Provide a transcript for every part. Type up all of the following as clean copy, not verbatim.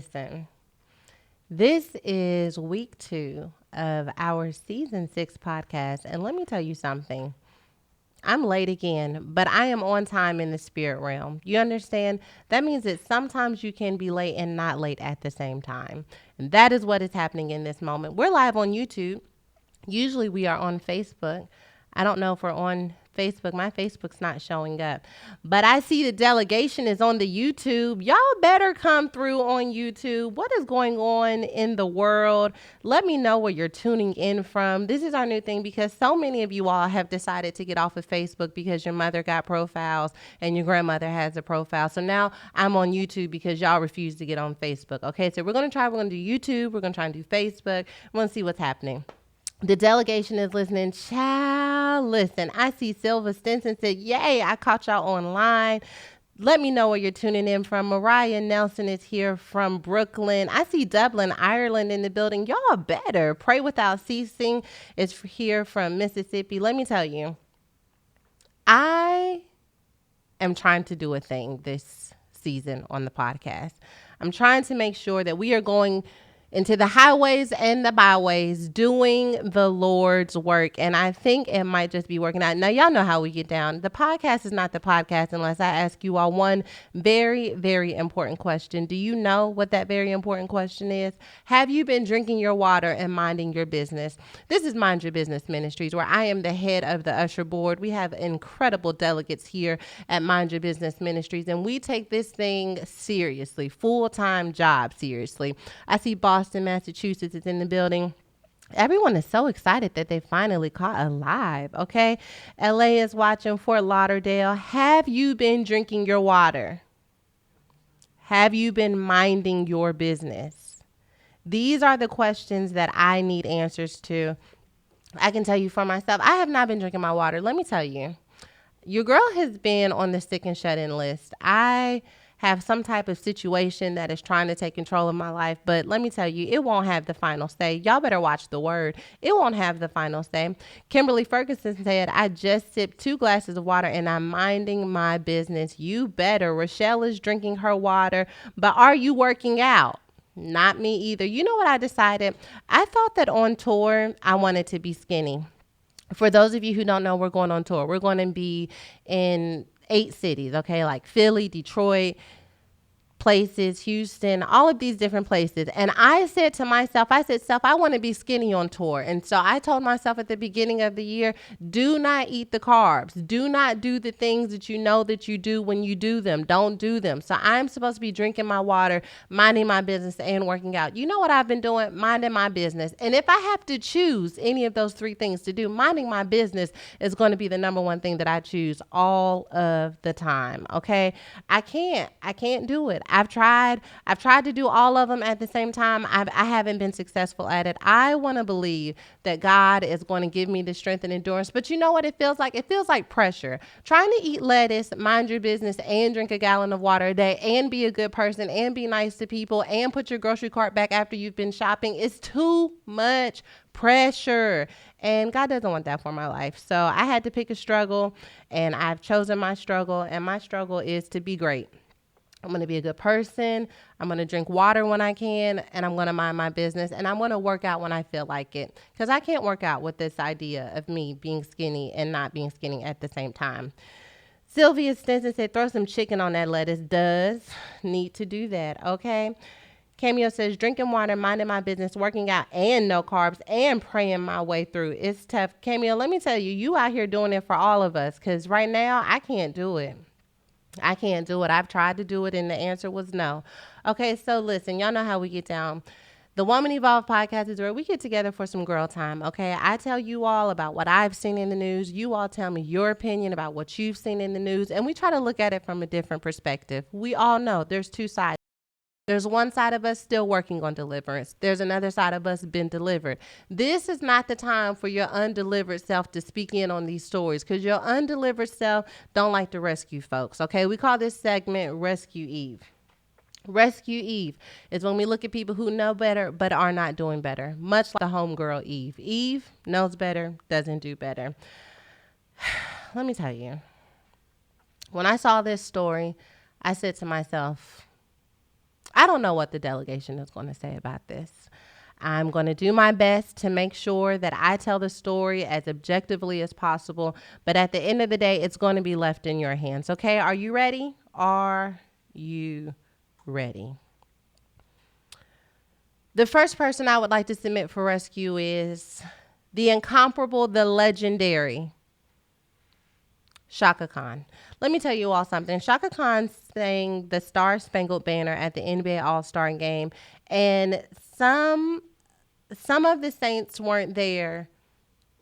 Listen, this is week 2 of our season 6 podcast. And let me tell you something. I'm late again, but I am on time in the spirit realm. You understand? That means that sometimes you can be late and not late at the same time. And that is what is happening in this moment. We're live on YouTube. Usually we are on Facebook. I don't know if we're on Facebook. My Facebook's not showing up. But I see the delegation is on the YouTube. Y'all better come through on YouTube. What is going on in the world? Let me know where you're tuning in from. This is our new thing because so many of you all have decided to get off of Facebook because your mother got profiles and your grandmother has a profile. So now I'm on YouTube because y'all refuse to get on Facebook. Okay, so we're going to do YouTube. We're going to try and do Facebook. We're going to see what's happening. The delegation is listening. Child, listen. I see Silva Stinson said, yay, I caught y'all online. Let me know where you're tuning in from. Mariah Nelson is here from Brooklyn. I see Dublin, Ireland in the building. Y'all better. Pray Without Ceasing is here from Mississippi. Let me tell you, I am trying to do a thing this season on the podcast. I'm trying to make sure that we are going into the highways and the byways doing the Lord's work. And I think it might just be working out. Now, y'all know how we get down. The podcast is not the podcast unless I ask you all one very, very important question. Do you know what that very important question is? Have you been drinking your water and minding your business? This is Mind Your Business Ministries, where I am the head of the usher board. We have incredible delegates here at Mind Your Business Ministries, and we take this thing seriously, full-time job seriously. I see Boston, Massachusetts is in the building. Everyone is so excited that they finally caught a live. Okay. LA is watching. Fort Lauderdale. Have you been drinking your water? Have you been minding your business? These are the questions that I need answers to. I can tell you for myself, I have not been drinking my water. Let me tell you, your girl has been on the sick and shut in list. I have some type of situation that is trying to take control of my life. But let me tell you, it won't have the final say. Y'all better watch the word. It won't have the final say. Kimberly Ferguson said, I just sipped 2 glasses of water and I'm minding my business. You better. Rochelle is drinking her water. But are you working out? Not me either. You know what I decided? I thought that on tour, I wanted to be skinny. For those of you who don't know, we're going on tour. We're going to be in 8 cities, okay, like Philly, Detroit, places, Houston, all of these different places. And I said to myself, I want to be skinny on tour. And so I told myself at the beginning of the year, do not eat the carbs. Do not do the things that you know that you do when you do them. Don't do them. So I'm supposed to be drinking my water, minding my business, and working out. You know what I've been doing? Minding my business. And if I have to choose any of those 3 things to do, minding my business is going to be the number one thing that I choose all of the time. Okay. I can't do it. I've tried to do all of them at the same time. I haven't been successful at it. I want to believe that God is going to give me the strength and endurance. But you know what it feels like? It feels like pressure. Trying to eat lettuce, mind your business, and drink a gallon of water a day, and be a good person, and be nice to people, and put your grocery cart back after you've been shopping is too much pressure. And God doesn't want that for my life. So I had to pick a struggle, and I've chosen my struggle, and my struggle is to be great. I'm going to be a good person. I'm going to drink water when I can, and I'm going to mind my business, and I'm going to work out when I feel like it, because I can't work out with this idea of me being skinny and not being skinny at the same time. Sylvia Stinson said, throw some chicken on that lettuce. Does need to do that, okay? Cameo says, drinking water, minding my business, working out, and no carbs, and praying my way through. It's tough. Cameo, let me tell you, you out here doing it for all of us, because right now, I can't do it. I can't do it. I've tried to do it, and the answer was no. Okay, so listen, y'all know how we get down. The Woman Evolved podcast is where we get together for some girl time, okay? I tell you all about what I've seen in the news. You all tell me your opinion about what you've seen in the news, and we try to look at it from a different perspective. We all know there's 2 sides. There's one side of us still working on deliverance. There's another side of us been delivered. This is not the time for your undelivered self to speak in on these stories, because your undelivered self don't like to rescue folks, okay? We call this segment Rescue Eve. Rescue Eve is when we look at people who know better but are not doing better, much like the homegirl Eve. Eve knows better, doesn't do better. Let me tell you, when I saw this story, I said to myself, I don't know what the delegation is going to say about this. I'm going to do my best to make sure that I tell the story as objectively as possible. But at the end of the day, it's going to be left in your hands. Okay, are you ready? Are you ready? The first person I would like to submit for rescue is the incomparable, the legendary Chaka Khan. Let me tell you all something. Chaka Khan sang the Star Spangled Banner at the NBA All-Star game, and some of the Saints weren't there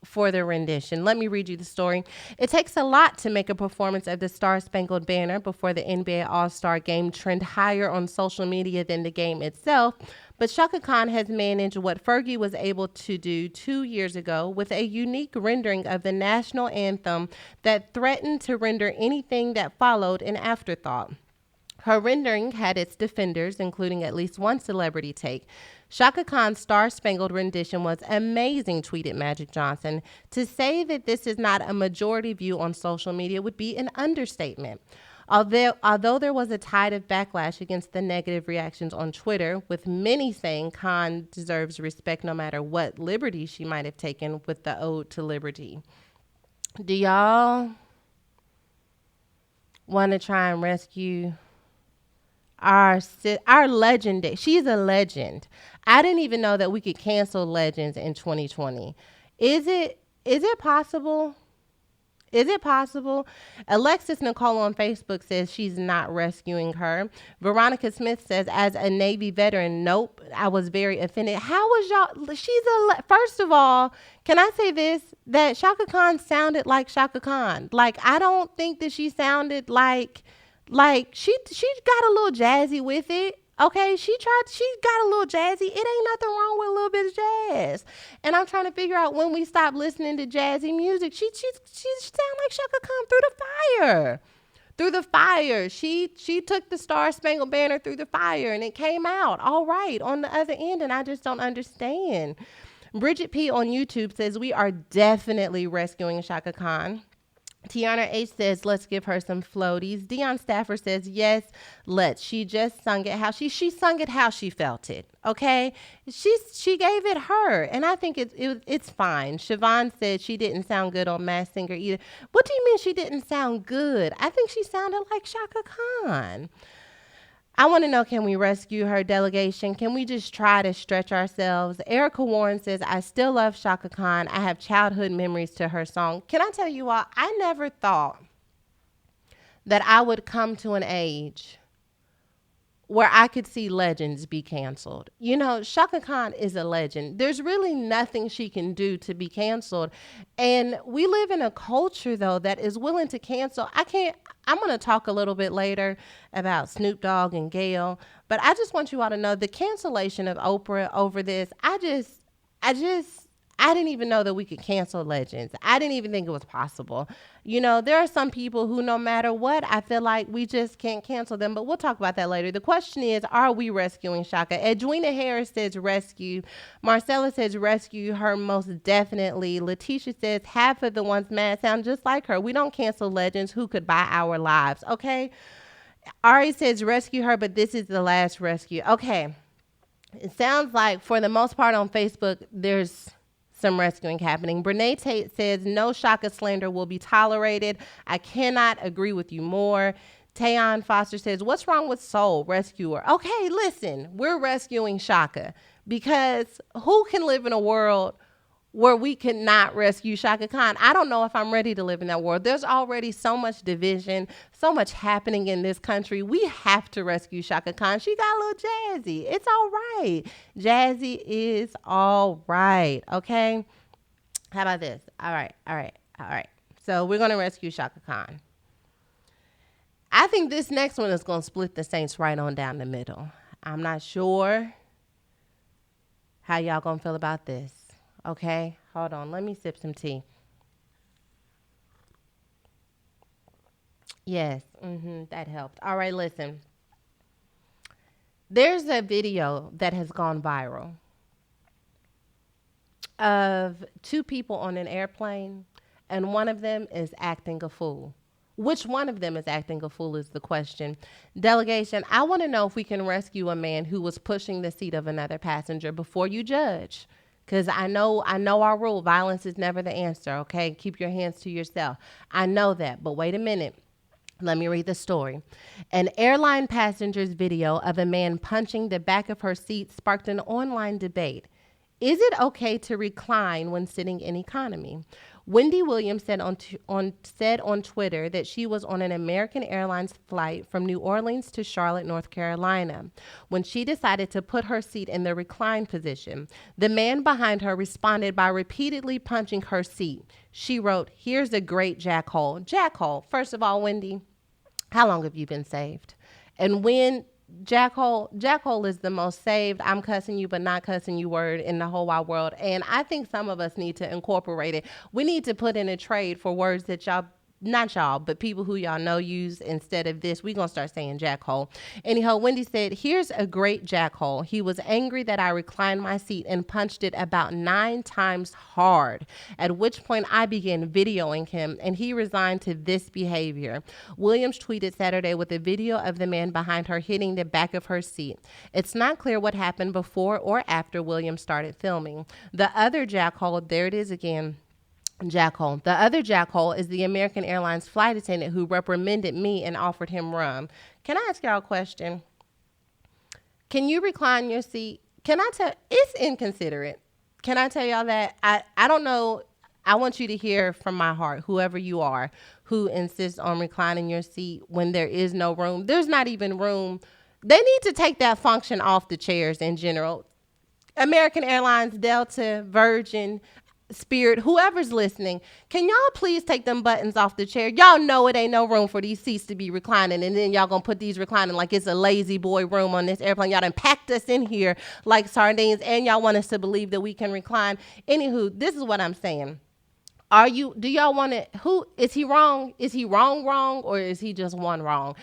for the rendition. Let me read you the story. It takes a lot to make a performance of the Star Spangled Banner before the NBA All-Star Game trend higher on social media than the game itself. But Chaka Khan has managed what Fergie was able to do 2 years ago with a unique rendering of the national anthem that threatened to render anything that followed an afterthought. Her rendering had its defenders, including at least one celebrity take. Chaka Khan's Star Spangled rendition was amazing, tweeted Magic Johnson. To say that this is not a majority view on social media would be an understatement. Although there was a tide of backlash against the negative reactions on Twitter, with many saying Khan deserves respect no matter what liberty she might have taken with the ode to liberty. Do y'all want to try and rescue our legend? She's a legend. I didn't even know that we could cancel legends in 2020. Is it possible? Is it possible? Alexis Nicole on Facebook says she's not rescuing her. Veronica Smith says, as a Navy veteran, nope, I was very offended. How was y'all? First of all, can I say this? That Chaka Khan sounded like Chaka Khan. Like, I don't think that she sounded like she got a little jazzy with it. Okay, she got a little jazzy. It ain't nothing wrong with a little bit of jazz. And I'm trying to figure out when we stop listening to jazzy music. She sound like Chaka Khan through the fire. Through the fire. She took the Star Spangled Banner through the fire and it came out all right on the other end, and I just don't understand. Bridget P on YouTube says we are definitely rescuing Chaka Khan. Tiana H says, let's give her some floaties. Dion Stafford says, yes, let's. She just sung it how she sung it how she felt it. Okay. She gave it her. And I think it's fine. Siobhan said she didn't sound good on Masked Singer either. What do you mean she didn't sound good? I think she sounded like Chaka Khan. I want to know, can we rescue her, delegation? Can we just try to stretch ourselves? Erica Warren says, I still love Chaka Khan. I have childhood memories to her song. Can I tell you all, I never thought that I would come to an age where I could see legends be canceled. You know, Chaka Khan is a legend. There's really nothing she can do to be canceled. And we live in a culture, though, that is willing to cancel. I'm going to talk a little bit later about Snoop Dogg and Gayle, but I just want you all to know the cancellation of Oprah over this. I didn't even know that we could cancel legends. I didn't even think it was possible. You know, there are some people who, no matter what, I feel like we just can't cancel them, but we'll talk about that later. The question is, are we rescuing Chaka? Edwina Harris says rescue. Marcella says rescue her most definitely. Letitia says half of the ones mad sound just like her. We don't cancel legends who could buy our lives, okay? Ari says rescue her, but this is the last rescue. Okay. It sounds like, for the most part on Facebook, there's some rescuing happening. Brene Tate says no Chaka slander will be tolerated. I cannot agree with you more. Tayon Foster says, what's wrong with Soul? Rescue her. Okay, listen, we're rescuing Chaka because who can live in a world where we cannot rescue Chaka Khan? I don't know if I'm ready to live in that world. There's already so much division, so much happening in this country. We have to rescue Chaka Khan. She got a little jazzy. It's all right. Jazzy is all right. Okay. How about this? All right. So we're going to rescue Chaka Khan. I think this next one is going to split the Saints right on down the middle. I'm not sure how y'all going to feel about this. Okay, hold on. Let me sip some tea. Yes, that helped. All right, listen. There's a video that has gone viral of two people on an airplane, and one of them is acting a fool. Which one of them is acting a fool is the question. Delegation, I want to know if we can rescue a man who was pushing the seat of another passenger before you judge. Because I know our rule. Violence is never the answer, okay? Keep your hands to yourself. I know that, but wait a minute. Let me read the story. An airline passenger's video of a man punching the back of her seat sparked an online debate. Is it okay to recline when sitting in economy? Wendy Williams said on Twitter that she was on an American Airlines flight from New Orleans to Charlotte, North Carolina, when she decided to put her seat in the recline position. The man behind her responded by repeatedly punching her seat. She wrote, "Here's a great jackhole." Jackhole. First of all, Wendy, how long have you been saved? And when jackhole is the most saved, I'm cussing you but not cussing you word in the whole wide world. And I think some of us need to incorporate it. We need to put in a trade for words that y'all, not y'all, but people who y'all know use instead of this. We're going to start saying jackhole. Anyhow, Wendy said, "Here's a great jackhole. He was angry that I reclined my seat and punched it about 9 times hard, at which point I began videoing him and he resigned to this behavior." Williams tweeted Saturday with a video of the man behind her hitting the back of her seat. It's not clear what happened before or after Williams started filming. The other jackhole, there it is again. Jackhole. The other jackhole is the American Airlines flight attendant who reprimanded me and offered him rum. Can I ask y'all a question? Can you recline your seat? Can I tell? It's inconsiderate. Can I tell y'all that? I don't know. I want you to hear from my heart, whoever you are, who insists on reclining your seat when there is no room. There's not even room. They need to take that function off the chairs in general. American Airlines, Delta, Virgin, Spirit, whoever's listening, can y'all please take them buttons off the chair? Y'all know it ain't no room for these seats to be reclining, and then y'all gonna put these reclining like it's a lazy boy room on this airplane. Y'all done packed us in here like sardines, and y'all want us to believe that we can recline. Anywho, this is what I'm saying. Do y'all want to, who, is he wrong? Is he wrong, or is he just one wrong?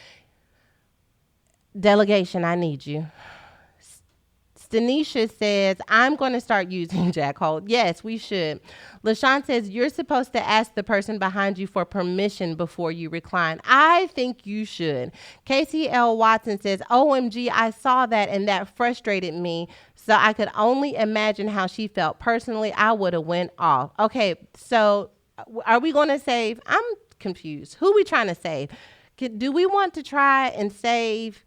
Delegation, I need you. Stanisha says, "I'm going to start using jackhole." Yes, we should. LaShawn says, "You're supposed to ask the person behind you for permission before you recline." I think you should. Casey L. Watson says, "OMG, I saw that and that frustrated me. So I could only imagine how she felt. Personally, I would have went off." Okay, so are we going to save? I'm confused. Who we trying to save? Do we want to try and save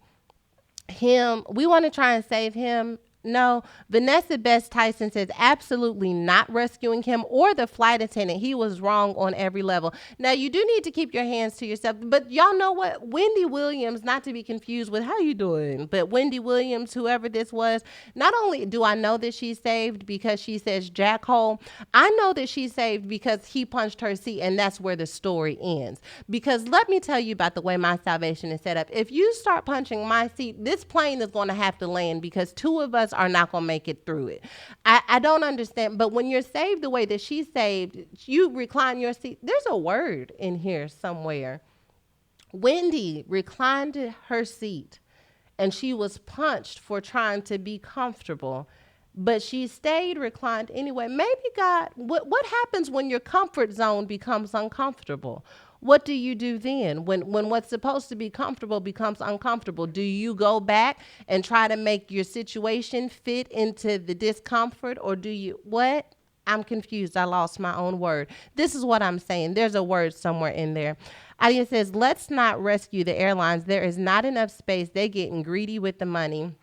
him? We want to try and save him? No. Vanessa Best Tyson says, "Absolutely not rescuing him or the flight attendant. He was wrong on every level." Now, you do need to keep your hands to yourself, but y'all know what? Wendy Williams, not to be confused with how you doing, but Wendy Williams, whoever this was, not only do I know that she's saved because she says jackhole, I know that she's saved because he punched her seat, and that's where the story ends. Because let me tell you about the way my salvation is set up. If you start punching my seat, this plane is going to have to land because 2 of us are not going to make it through it. I don't understand. But when you're saved the way that she's saved, you recline your seat. There's a word in here somewhere. Wendy reclined her seat and she was punched for trying to be comfortable, but she stayed reclined anyway. Maybe God, what happens when your comfort zone becomes uncomfortable? What do you do then when what's supposed to be comfortable becomes uncomfortable? Do you go back and try to make your situation fit into the discomfort, or do you, what? I'm confused. I lost my own word. This is what I'm saying. There's a word somewhere in there. Adia says, "Let's not rescue the airlines. There is not enough space. They getting greedy with the money."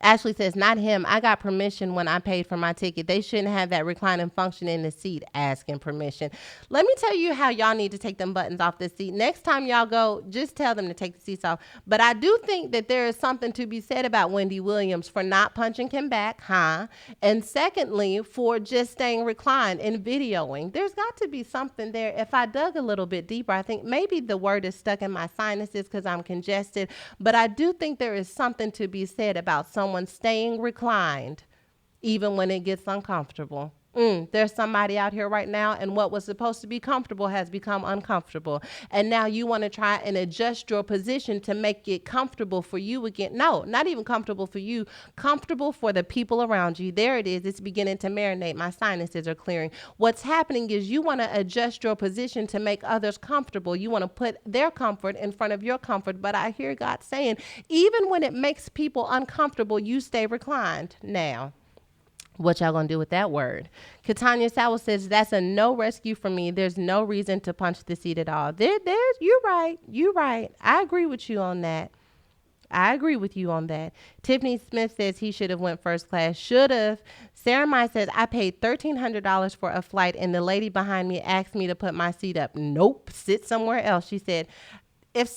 Ashley says, "Not him. I got permission when I paid for my ticket. They shouldn't have that reclining function in the seat asking permission." Let me tell you how y'all need to take them buttons off the seat. Next time y'all go, just tell them to take the seats off. But I do think that there is something to be said about Wendy Williams for not punching him back, huh? And secondly, for just staying reclined and videoing. There's got to be something there. If I dug a little bit deeper, I think maybe the word is stuck in my sinuses because I'm congested. But I do think there is something to be said about someone staying reclined even when it gets uncomfortable. There's somebody out here right now, and what was supposed to be comfortable has become uncomfortable. And now you want to try and adjust your position to make it comfortable for you again. No, not even comfortable for you, comfortable for the people around you. There it is. It's beginning to marinate. My sinuses are clearing. What's happening is you want to adjust your position to make others comfortable. You want to put their comfort in front of your comfort. But I hear God saying, even when it makes people uncomfortable, you stay reclined. Now, what y'all gonna do with that word? Katanya Sowell says, that's a no rescue for me. There's no reason to punch the seat at all. You're right. You're right. I agree with you on that. I agree with you on that. Tiffany Smith says he should have went first class. Should have. Sarah Mai says, I paid $1,300 for a flight and the lady behind me asked me to put my seat up. Nope. Sit somewhere else. She said, can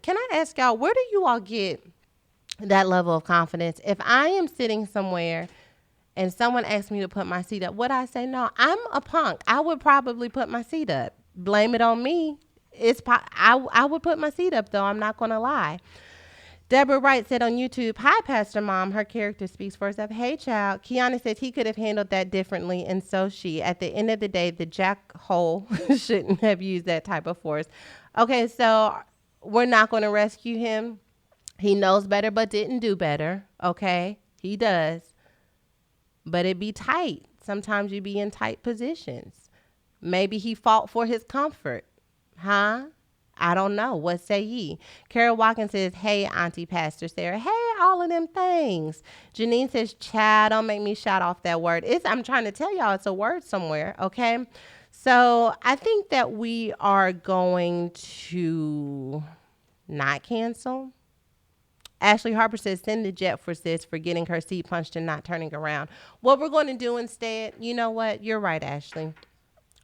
I ask y'all, where do you all get that level of confidence? If I am sitting somewhere and someone asked me to put my seat up, would I say no? I'm a punk. I would probably put my seat up. Blame it on me. I would put my seat up, though. I'm not going to lie. Deborah Wright said on YouTube, hi, Pastor Mom. Her character speaks for herself. Hey, child. Kiana says he could have handled that differently, and so she. At the end of the day, the jackhole shouldn't have used that type of force. Okay, so we're not going to rescue him. He knows better but didn't do better. Okay, he does. But it be tight. Sometimes you be in tight positions. Maybe he fought for his comfort. Huh? I don't know. What say ye? Carol Watkins says, hey, Auntie Pastor Sarah. Hey, all of them things. Janine says, child, don't make me shout off that word. I'm trying to tell y'all it's a word somewhere, okay? So I think that we are going to not cancel. Ashley Harper says, send the jet for sis for getting her seat punched and not turning around. What we're going to do instead, you know what? You're right, Ashley.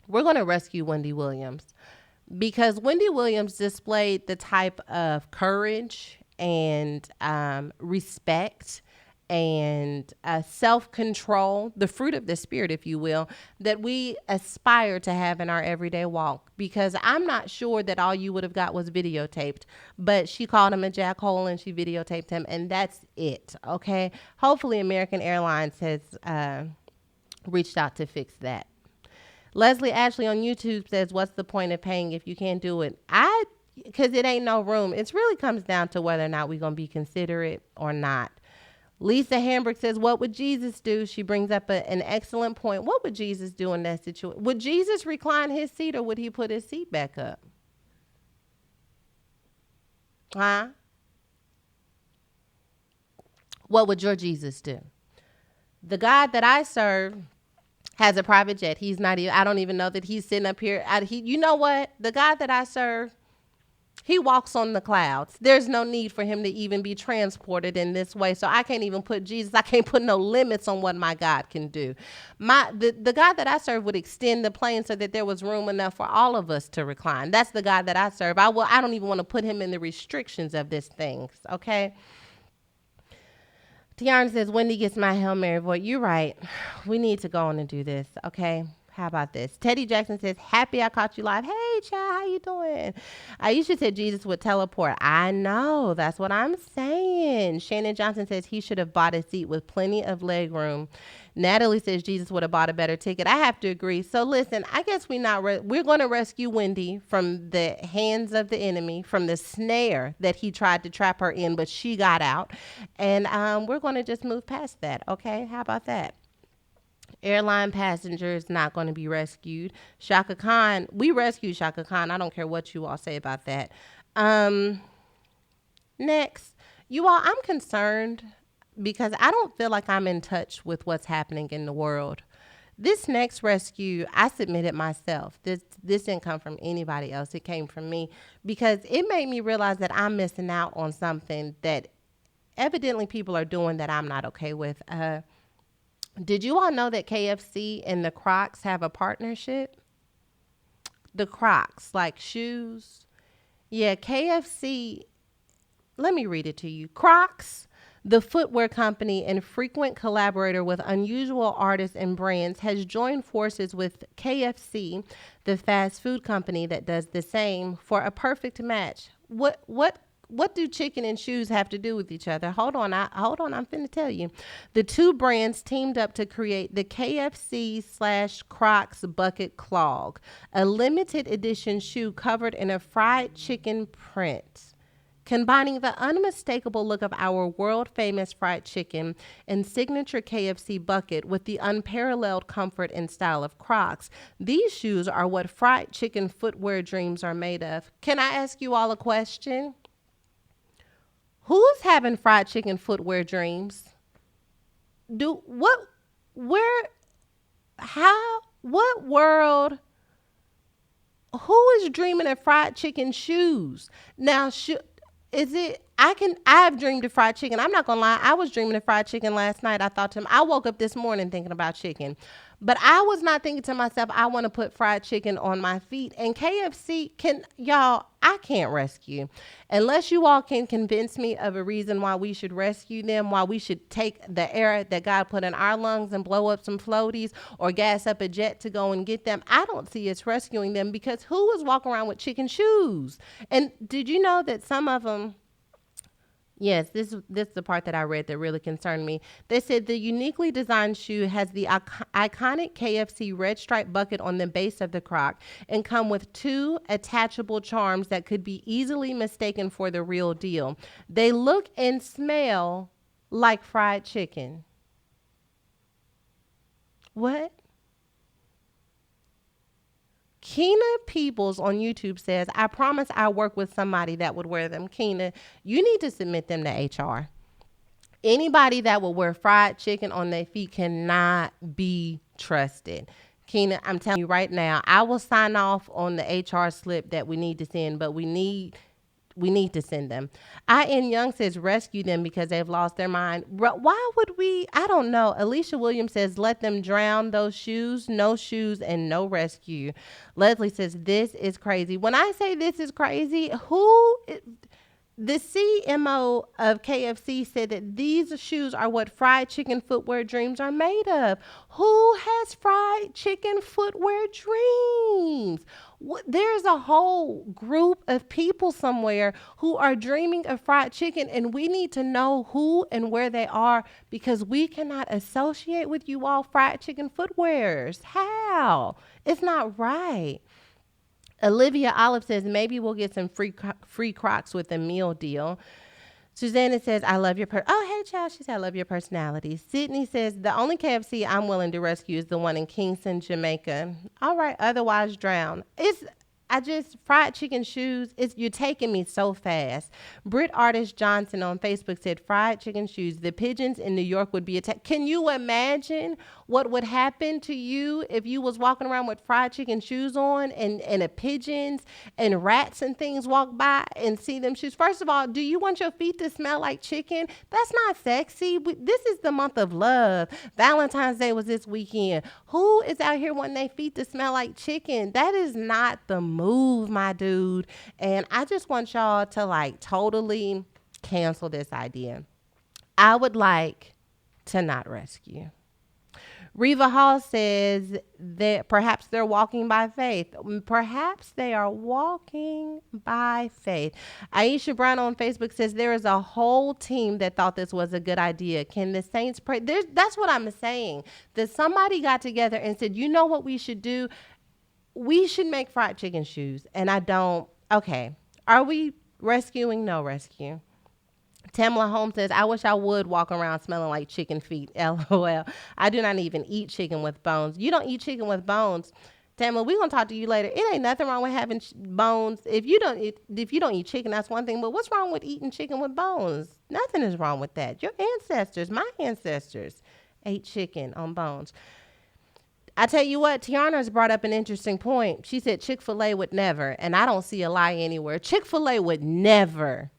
We're going to rescue Wendy Williams because Wendy Williams displayed the type of courage and respect and self-control, the fruit of the spirit, if you will, that we aspire to have in our everyday walk. Because I'm not sure that all you would have got was videotaped, but she called him a jackhole and she videotaped him, and that's it. Okay. Hopefully American Airlines has reached out to fix that. Leslie Ashley on YouTube says, what's the point of paying if you can't do it? Because it ain't no room. It really comes down to whether or not we're going to be considerate or not. Lisa Hamburg says, what would Jesus do? She brings up an excellent point. What would Jesus do in that situation? Would Jesus recline his seat or would he put his seat back up? Huh? What would your Jesus do? The God that I serve has a private jet. He's not even, I don't even know that he's sitting up here. You know what? The God that I serve, he walks on the clouds. There's no need for him to even be transported in this way. So I can't even put Jesus. I can't put no limits on what my God can do. The God that I serve would extend the plane so that there was room enough for all of us to recline. That's the God that I serve. I don't even want to put him in the restrictions of this thing. Okay. Tiana says, Wendy gets my Hail Mary voice. You're right. We need to go on and do this. Okay. How about this? Teddy Jackson says, happy I caught you live. Hey, child, how you doing? Aisha said Jesus would teleport. I know. That's what I'm saying. Shannon Johnson says he should have bought a seat with plenty of leg room. Natalie says Jesus would have bought a better ticket. I have to agree. So listen, I guess we're going to rescue Wendy from the hands of the enemy, from the snare that he tried to trap her in, but she got out. And we're going to just move past that. Okay. How about that? Airline passengers not going to be rescued. Chaka Khan, we rescued Chaka Khan. I don't care what you all say about that. Next, you all, I'm concerned because I don't feel like I'm in touch with what's happening in the world. This next rescue, I submitted myself. This didn't come from anybody else. It came from me because it made me realize that I'm missing out on something that evidently people are doing that I'm not okay with. Did you all know that KFC and the Crocs have a partnership? The Crocs, like shoes. Yeah, KFC, let me read it to you. Crocs, the footwear company and frequent collaborator with unusual artists and brands, has joined forces with KFC, the fast food company that does the same, for a perfect match. What what do chicken and shoes have to do with each other? Hold on. I'm finna tell you. The two brands teamed up to create the KFC slash Crocs bucket clog, a limited edition shoe covered in a fried chicken print. Combining the unmistakable look of our world famous fried chicken and signature KFC bucket with the unparalleled comfort and style of Crocs, these shoes are what fried chicken footwear dreams are made of. Can I ask you all a question? Who's having fried chicken footwear dreams? Do what? Where? How? What world? Who is dreaming of fried chicken shoes? Now, is it? I've dreamed of fried chicken. I'm not gonna lie. I was dreaming of fried chicken last night. I thought to I woke up this morning thinking about chicken, but I was not thinking to myself, I want to put fried chicken on my feet. And KFC I can't rescue unless you all can convince me of a reason why we should rescue them, why we should take the air that God put in our lungs and blow up some floaties or gas up a jet to go and get them. I don't see us rescuing them, because who is walking around with chicken shoes? And did you know that some of them, yes, this is the part that I read that really concerned me. They said the uniquely designed shoe has the iconic KFC red stripe bucket on the base of the Croc and come with two attachable charms that could be easily mistaken for the real deal. They look and smell like fried chicken. What? Keena Peebles on YouTube says, I promise I work with somebody that would wear them. Keena, you need to submit them to HR. Anybody that will wear fried chicken on their feet cannot be trusted. Keena, I'm telling you right now, I will sign off on the HR slip that we need to send, but we need to send them. I.N. Young says rescue them because they've lost their mind. Why would we? I don't know. Alicia Williams says let them drown those shoes. No shoes and no rescue. Leslie says this is crazy. When I say this is crazy, the CMO of KFC said that these shoes are what fried chicken footwear dreams are made of. Who has fried chicken footwear dreams? There's a whole group of people somewhere who are dreaming of fried chicken, and we need to know who and where they are, because we cannot associate with you all fried chicken footwears. How? It's not right. Olivia Olive says maybe we'll get some free Crocs with a meal deal. Susanna says, I love your oh, hey, child. She said, I love your personality. Sydney says, the only KFC I'm willing to rescue is the one in Kingston, Jamaica. All right. Otherwise, drown. Fried chicken shoes, you're taking me so fast. Britt Artist Johnson on Facebook said, fried chicken shoes, the pigeons in New York would be attacked. Can you imagine what would happen to you if you was walking around with fried chicken shoes on and the pigeons and rats and things walk by and see them shoes? First of all, do you want your feet to smell like chicken? That's not sexy. This is the month of love. Valentine's Day was this weekend. Who is out here wanting their feet to smell like chicken? That is not the move, my dude. And I just want y'all to totally cancel this idea. I would like to not rescue. Reva Hall says that perhaps they're walking by faith. Perhaps they are walking by faith. Aisha Brown on Facebook says there is a whole team that thought this was a good idea. Can the Saints pray? That's what I'm saying. That somebody got together and said, you know what we should do? We should make fried chicken shoes. And okay. Are we rescuing? No rescue. Tamla Holmes says, I wish I would walk around smelling like chicken feet. LOL. I do not even eat chicken with bones. You don't eat chicken with bones. Tamla, we're going to talk to you later. It ain't nothing wrong with having bones. If you don't eat chicken, that's one thing. But what's wrong with eating chicken with bones? Nothing is wrong with that. Your ancestors, my ancestors, ate chicken on bones. I tell you what, Tiana's brought up an interesting point. She said Chick-fil-A would never, and I don't see a lie anywhere. Chick-fil-A would never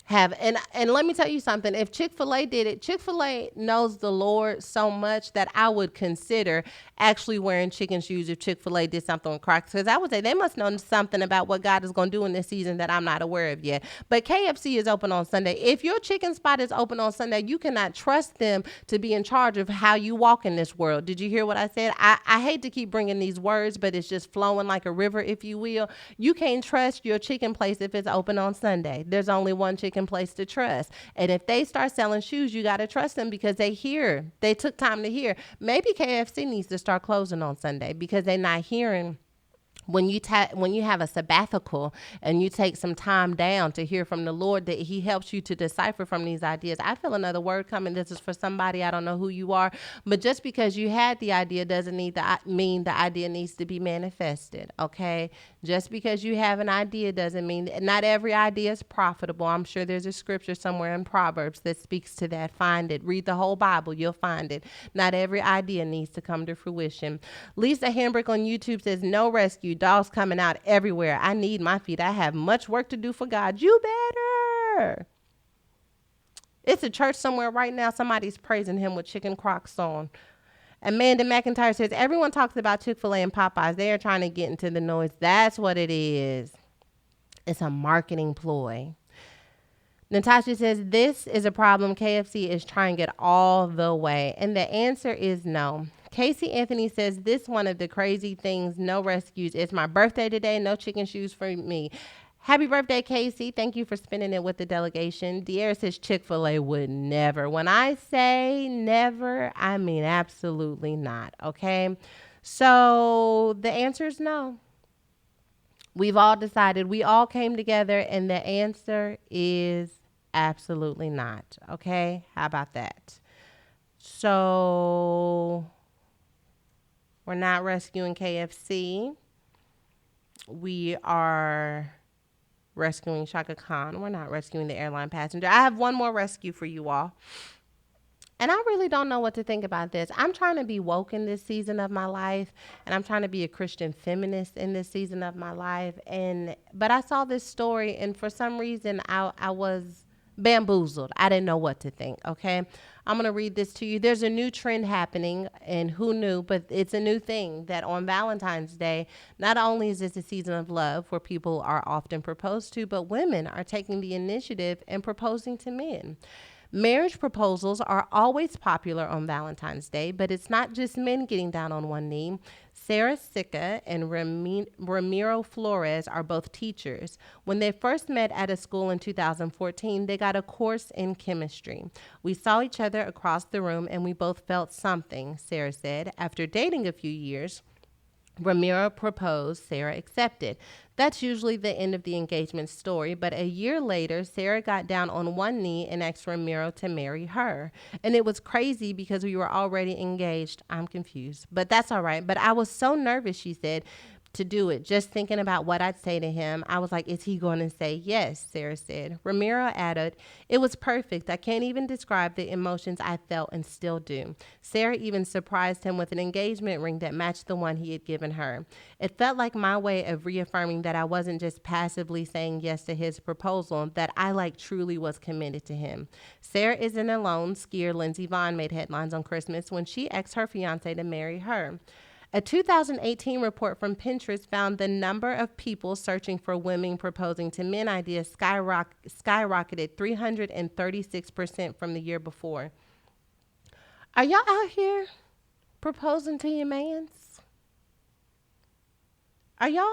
have. And let me tell you something. If Chick-fil-A did it, Chick-fil-A knows the Lord so much that I would consider actually wearing chicken shoes if Chick-fil-A did something with Crocs, because I would say they must know something about what God is going to do in this season that I'm not aware of yet. But KFC is open on Sunday. If your chicken spot is open on Sunday, you cannot trust them to be in charge of how you walk in this world. Did you hear what I said? I hate to keep bringing these words, but it's just flowing like a river, if you will. You can't trust your chicken place if it's open on Sunday. There's only one chicken place to trust. And if they start selling shoes, you got to trust them because they took time to hear. Maybe KFC needs to start closing on Sunday because they're not hearing when you have a sabbatical and you take some time down to hear from the Lord, that he helps you to decipher from these ideas. I feel another word coming. This is for somebody. I don't know who you are, but just because you had the idea doesn't mean the idea needs to be manifested. Okay. Just because you have an idea doesn't mean not every idea is profitable. I'm sure there's a scripture somewhere in Proverbs that speaks to that. Find it. Read the whole Bible. You'll find it. Not every idea needs to come to fruition. Lisa Hambrick on YouTube says, no rescue. Dogs coming out everywhere. I need my feet. I have much work to do for God. You better. It's a church somewhere right now. Somebody's praising him with chicken Crocs on. Amanda McIntyre says, everyone talks about Chick-fil-A and Popeyes. They are trying to get into the noise. That's what it is. It's a marketing ploy. Natasha says, this is a problem. KFC is trying it all the way. And the answer is no. Casey Anthony says, this one of the crazy things, no rescues. It's my birthday today. No chicken shoes for me. Happy birthday, Casey. Thank you for spending it with the delegation. De'Ara says Chick-fil-A would never. When I say never, I mean absolutely not. Okay. So the answer is no. We've all decided. We all came together and the answer is absolutely not. Okay. How about that? So we're not rescuing KFC. We are rescuing Chaka Khan. We're not rescuing the airline passenger. I have one more rescue for you all. And I really don't know what to think about this. I'm trying to be woke in this season of my life, and I'm trying to be a Christian feminist in this season of my life. But I saw this story, and for some reason, I was bamboozled. I didn't know what to think. Okay. I'm going to read this to you. There's a new trend happening, and who knew, but it's a new thing that on Valentine's Day, not only is this a season of love where people are often proposed to, but women are taking the initiative and proposing to men. Marriage proposals are always popular on Valentine's Day, but it's not just men getting down on one knee. Sarah Sika and Ramiro Flores are both teachers. When they first met at a school in 2014, they got a course in chemistry. We saw each other across the room and we both felt something, Sarah said. After dating a few years, Ramiro proposed, Sarah accepted. That's usually the end of the engagement story, but a year later, Sarah got down on one knee and asked Ramiro to marry her. And it was crazy because we were already engaged. I'm confused, but that's all right. But I was so nervous, she said, to do it. Just thinking about what I'd say to him, I was like, is he going to say yes? Sarah said. Ramiro added, it was perfect. I can't even describe the emotions I felt and still do. Sarah even surprised him with an engagement ring that matched the one he had given her. It felt like my way of reaffirming that I wasn't just passively saying yes to his proposal, that I truly was committed to him. Sarah isn't alone. Skier Lindsey Vonn made headlines on Christmas when she asked her fiance to marry her. A 2018 report from Pinterest found the number of people searching for women proposing to men ideas skyrocketed 336% from the year before. Are y'all out here proposing to your mans? Are y'all?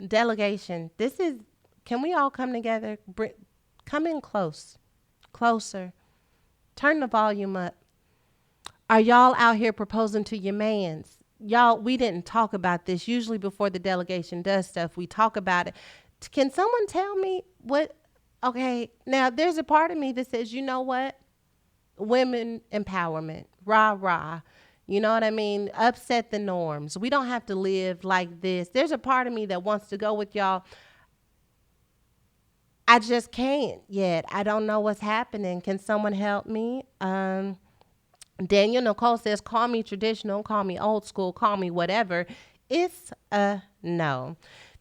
Delegation. Can we all come together? Come in closer. Turn the volume up. Are y'all out here proposing to your mans? Y'all, we didn't talk about this. Usually before the delegation does stuff, we talk about it. Can someone tell me what? Okay, now there's a part of me that says, you know what? Women empowerment, rah, rah. You know what I mean? Upset the norms. We don't have to live like this. There's a part of me that wants to go with y'all. I just can't yet. I don't know what's happening. Can someone help me? Daniel Nicole says, call me traditional, call me old school, call me whatever. It's a no.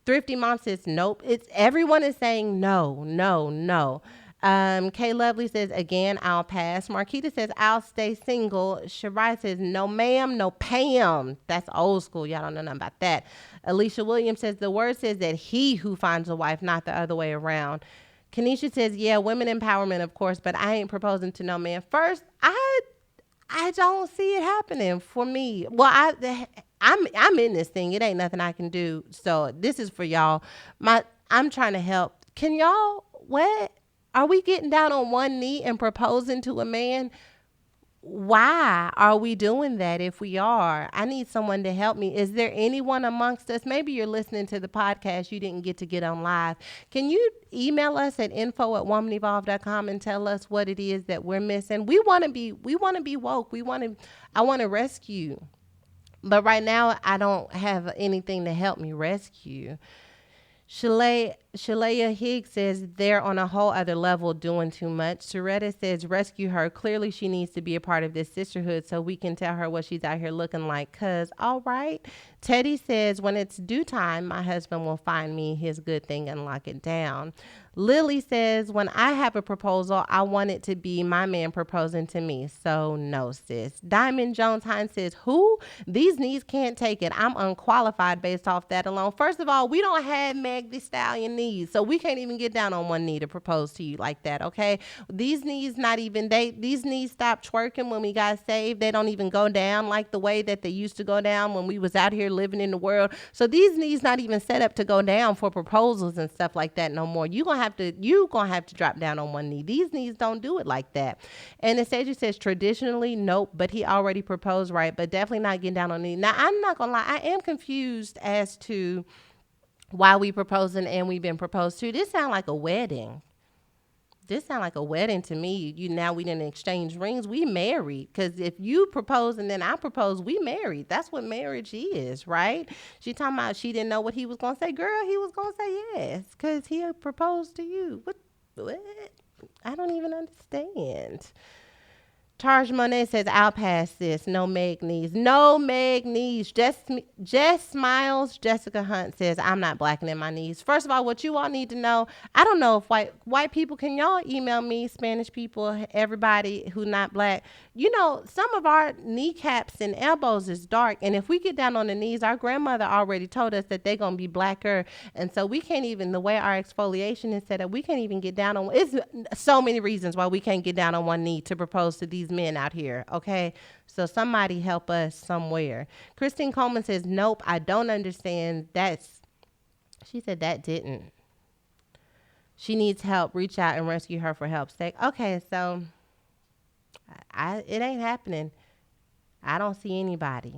Thrifty Mom says nope. It's everyone is saying no, no, no. Kay Lovely says again, I'll pass. Marquita says I'll stay single. Shirai says no, ma'am, no, Pam. That's old school. Y'all don't know nothing about that. Alicia Williams says the word says that he who finds a wife, not the other way around. Kanisha says, yeah, women empowerment, of course, but I ain't proposing to no man. First, I don't see it happening for me. Well, I'm in this thing. It ain't nothing I can do. So this is for y'all. I'm trying to help. Can y'all what? Are we getting down on one knee and proposing to a man? Why are we doing that if we are? I need someone to help me. Is there anyone amongst us? Maybe you're listening to the podcast. You didn't get on live. Can you email us at info@womanevolve.com and tell us what it is that we're missing? We want to be woke. I want to rescue. But right now I don't have anything to help me rescue. Shalea Higgs says they're on a whole other level doing too much. Soretta says rescue her. Clearly she needs to be a part of this sisterhood so we can tell her what she's out here looking like. Cause all right. Teddy says when it's due time, my husband will find me his good thing and lock it down. Lily says when I have a proposal, I want it to be my man proposing to me. So no, sis. Diamond Jones Hines says, who? These knees can't take it. I'm unqualified based off that alone. First of all, we don't have Meg Thee Stallion knees, so we can't even get down on one knee to propose to you like that, okay? These knees these knees stopped twerking when we got saved. They don't even go down like the way that they used to go down when we was out here living in the world. So these knees not even set up to go down for proposals and stuff like that no more. You gonna have to drop down on one knee. These knees don't do it like that. And the sage says traditionally, nope, but he already proposed, right? But definitely not getting down on knee. Now I'm not gonna lie, I am confused as to why we proposing and we've been proposed to. This sound like a wedding. This sound like a wedding to me. Now we didn't exchange rings. We married. Because if you propose and then I propose, we married. That's what marriage is, right? She talking about she didn't know what he was going to say. Girl, he was going to say yes because he had proposed to you. What? I don't even understand. Tarj Monet says, I'll pass this. No Meg knees. No Meg knees. Jess Smiles. Jessica Hunt says, I'm not blackening my knees. First of all, what you all need to know, I don't know if white people, can y'all email me, Spanish people, everybody who not black. You know, some of our kneecaps and elbows is dark. And if we get down on the knees, our grandmother already told us that they're going to be blacker. And so we can't even, the way our exfoliation is set up, we can't even get down on, it's so many reasons why we can't get down on one knee to propose to these men out here, okay? So somebody help us somewhere. Christine Coleman says, nope, I don't understand. She said that didn't. She needs help. Reach out and rescue her for help's sake. Okay, so it ain't happening. I don't see anybody.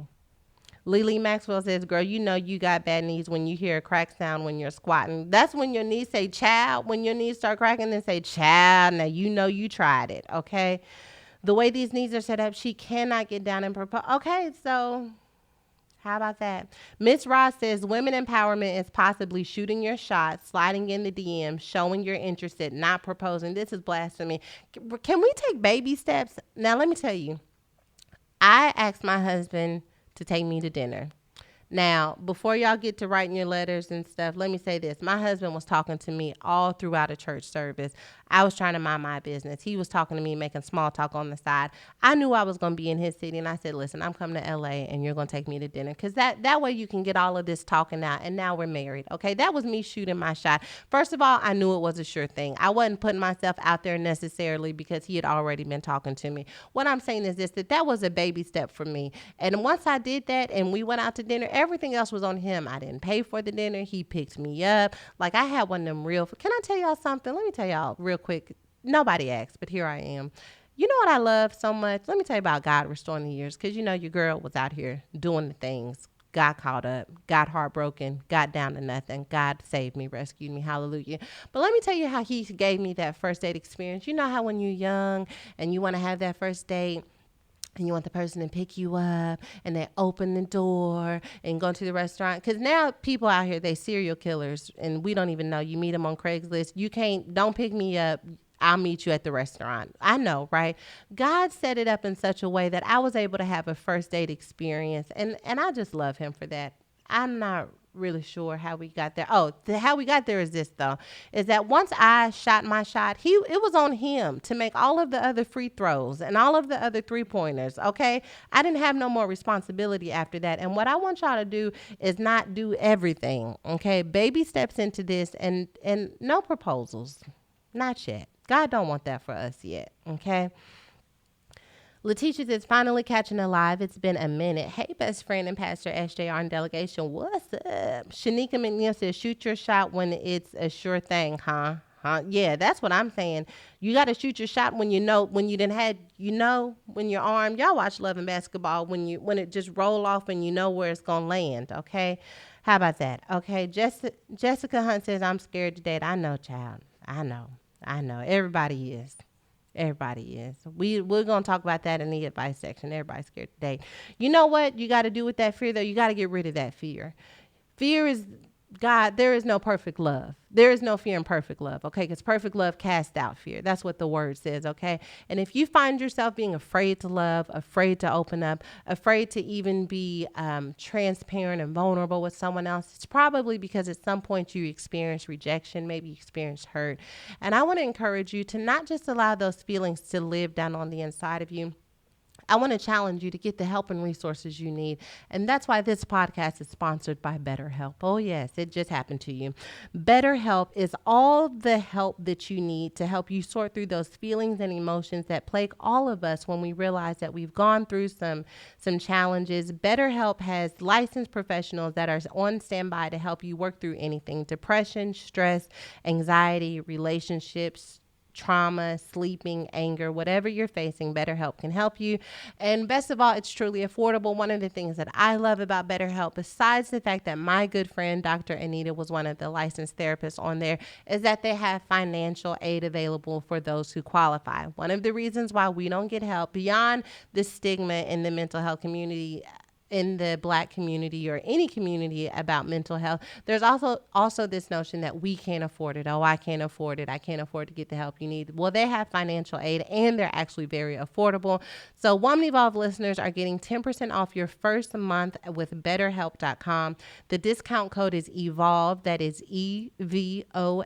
Lily Maxwell says, girl, you know you got bad knees when you hear a crack sound when you're squatting. That's when your knees say child. When your knees start cracking, then say child. Now you know you tried it, okay? The way these knees are set up, she cannot get down and propose. Okay, so how about that? Miss Ross says women empowerment is possibly shooting your shot, sliding in the DM, showing you're interested, not proposing. This is blasphemy. Can we take baby steps? Now, let me tell you, I asked my husband to take me to dinner. Now, before y'all get to writing your letters and stuff, let me say this. My husband was talking to me all throughout a church service. I was trying to mind my business. He was talking to me, making small talk on the side. I knew I was going to be in his city, and I said, listen, I'm coming to LA, and you're going to take me to dinner. Because that way you can get all of this talking out, and now we're married, okay? That was me shooting my shot. First of all, I knew it was a sure thing. I wasn't putting myself out there necessarily because he had already been talking to me. What I'm saying is this, that was a baby step for me. And once I did that, and we went out to dinner, everything else was on him. I didn't pay for the dinner. He picked me up. Like, I had one of them real... Can I tell y'all something? Let me tell y'all real quick. Nobody asked, but here I am. You know what I love so much? Let me tell you about God restoring the years, because you know your girl was out here doing the things. Got caught up, got heartbroken, got down to nothing. God saved me, rescued me, hallelujah. But let me tell you how he gave me that first date experience. You know how when you're young and you want to have that first date, and you want the person to pick you up and they open the door and go to the restaurant. Because now people out here, they serial killers and we don't even know. You meet them on Craigslist. Don't pick me up. I'll meet you at the restaurant. I know, right? God set it up in such a way that I was able to have a first date experience. And I just love him for that. I'm not really sure how we got there. Oh, how we got there is this though, is that once I shot my shot, it was on him to make all of the other free throws and all of the other 3 pointers. Okay, I didn't have no more responsibility after that. And what I want y'all to do is not do everything. Okay, baby steps into this, and no proposals, not yet. God don't want that for us yet. Okay. Letitia says, finally catching alive. It's been a minute. Hey, best friend and Pastor SJR and Delegation. What's up? Shanika McNeil says, shoot your shot when it's a sure thing, huh? Huh? Yeah, that's what I'm saying. You got to shoot your shot when you know, when you didn't had, when your arm, y'all watch Love and Basketball, when it just roll off and you know where it's going to land, okay? How about that? Okay, Jessica Hunt says, I'm scared to date. I know, child. I know. Everybody is. Everybody is. We're gonna talk about that in the advice section. Everybody's scared today. You know what you got to do with that fear though? You got to get rid of that fear. Fear is God. There is no perfect love. There is no fear in perfect love. Okay, because perfect love casts out fear. That's what the word says. Okay, and if you find yourself being afraid to love, afraid to open up, afraid to even be transparent and vulnerable with someone else, it's probably because at some point you experienced rejection, maybe you experienced hurt. And I want to encourage you to not just allow those feelings to live down on the inside of you. I want to challenge you to get the help and resources you need. And that's why this podcast is sponsored by BetterHelp. Oh, yes, it just happened to you. BetterHelp is all the help that you need to help you sort through those feelings and emotions that plague all of us when we realize that we've gone through some challenges. BetterHelp has licensed professionals that are on standby to help you work through anything: depression, stress, anxiety, relationships, trauma, sleeping, anger, whatever you're facing, BetterHelp can help you. And best of all, it's truly affordable. One of the things that I love about BetterHelp, besides the fact that my good friend, Dr. Anita, was one of the licensed therapists on there, is that they have financial aid available for those who qualify. One of the reasons why we don't get help beyond the stigma in the mental health community, in the Black community or any community about mental health, there's also this notion that we can't afford it. Oh, I can't afford it. I can't afford to get the help you need. Well, they have financial aid and they're actually very affordable. So Woman Evolve listeners are getting 10% off your first month with BetterHelp.com. The discount code is EVOLVE. That is EVOLVE.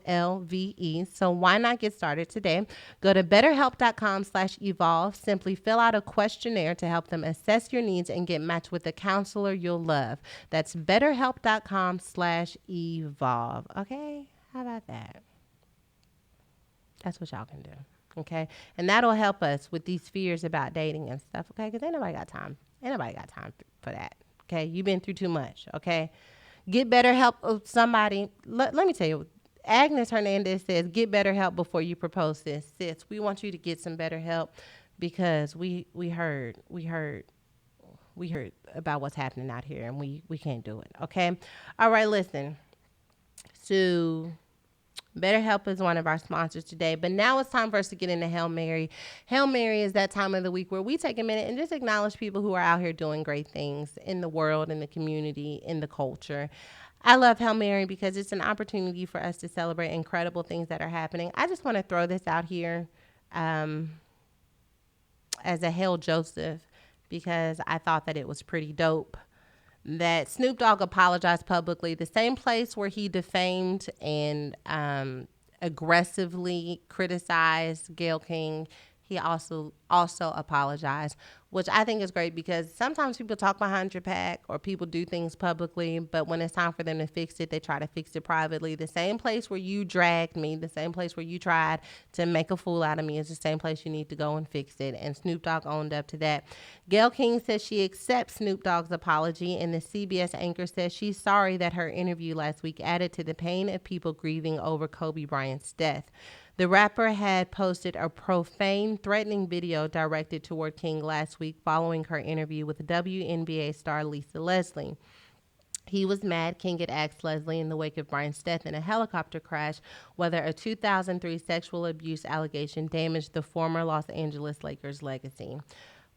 So why not get started today? Go to BetterHelp.com/evolve. Simply fill out a questionnaire to help them assess your needs and get matched with a counselor you'll love. That's BetterHelp.com/evolve. Okay, how about that? That's what y'all can do. Okay, and that'll help us with these fears about dating and stuff. Okay, because ain't nobody got time. Ain't nobody got time for that. Okay, you've been through too much. Okay, get better help of somebody. Let me tell you. Agnes Hernandez says, get better help before you propose this. Sis, we want you to get some better help because we heard about what's happening out here, and we can't do it. Okay. All right. Listen. So BetterHelp is one of our sponsors today, but now it's time for us to get into Hail Mary. Hail Mary is that time of the week where we take a minute and just acknowledge people who are out here doing great things in the world, in the community, in the culture. I love Hail Mary because it's an opportunity for us to celebrate incredible things that are happening. I just want to throw this out here as a Hail Joseph, because I thought that it was pretty dope that Snoop Dogg apologized publicly, the same place where he defamed and aggressively criticized Gayle King. He also apologized, which I think is great because sometimes people talk behind your back or people do things publicly, but when it's time for them to fix it, they try to fix it privately. The same place where you dragged me, the same place where you tried to make a fool out of me is the same place you need to go and fix it. And Snoop Dogg owned up to that. Gayle King says she accepts Snoop Dogg's apology, and the CBS anchor says she's sorry that her interview last week added to the pain of people grieving over Kobe Bryant's death. The rapper had posted a profane, threatening video directed toward King last week following her interview with WNBA star Lisa Leslie. He was mad King had asked Leslie in the wake of Bryant's death in a helicopter crash whether a 2003 sexual abuse allegation damaged the former Los Angeles Lakers legacy.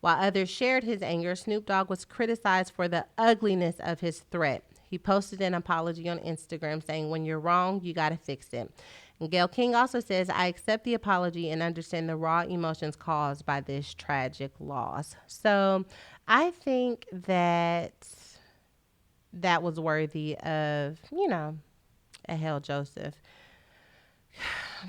While others shared his anger, Snoop Dogg was criticized for the ugliness of his threat. He posted an apology on Instagram saying, when you're wrong, you got to fix it. And Gayle King also says, I accept the apology and understand the raw emotions caused by this tragic loss. So I think that that was worthy of, a Hell Joseph,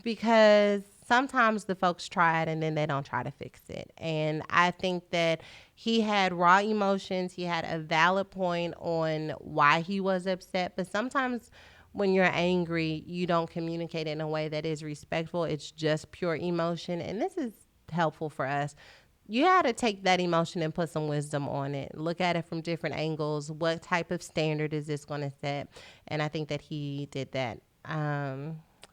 because sometimes the folks try it and then they don't try to fix it. And I think that he had raw emotions. He had a valid point on why he was upset. But sometimes when you're angry, you don't communicate in a way that is respectful. It's just pure emotion. And this is helpful for us. You had to take that emotion and put some wisdom on it. Look at it from different angles. What type of standard is this going to set? And I think that he did that.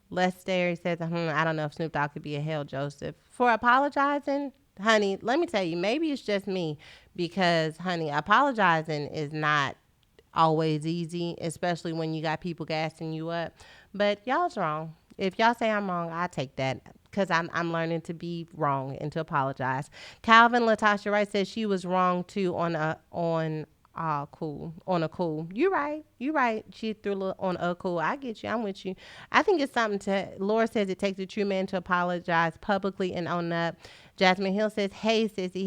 Lester says, I don't know if Snoop Dogg could be a Hell Joseph for apologizing. Honey, let me tell you, maybe it's just me because, honey, apologizing is not always easy, especially when you got people gassing you up. But y'all's wrong. If y'all say I'm wrong, I take that because I'm learning to be wrong and to apologize. Calvin Latasha Wright says she was wrong too on a cool. You right. You right. She threw a little on a cool. I get you. I'm with you. I think it's something to. Laura says it takes a true man to apologize publicly and own up. Jasmine Hill says, "Hey, sissy,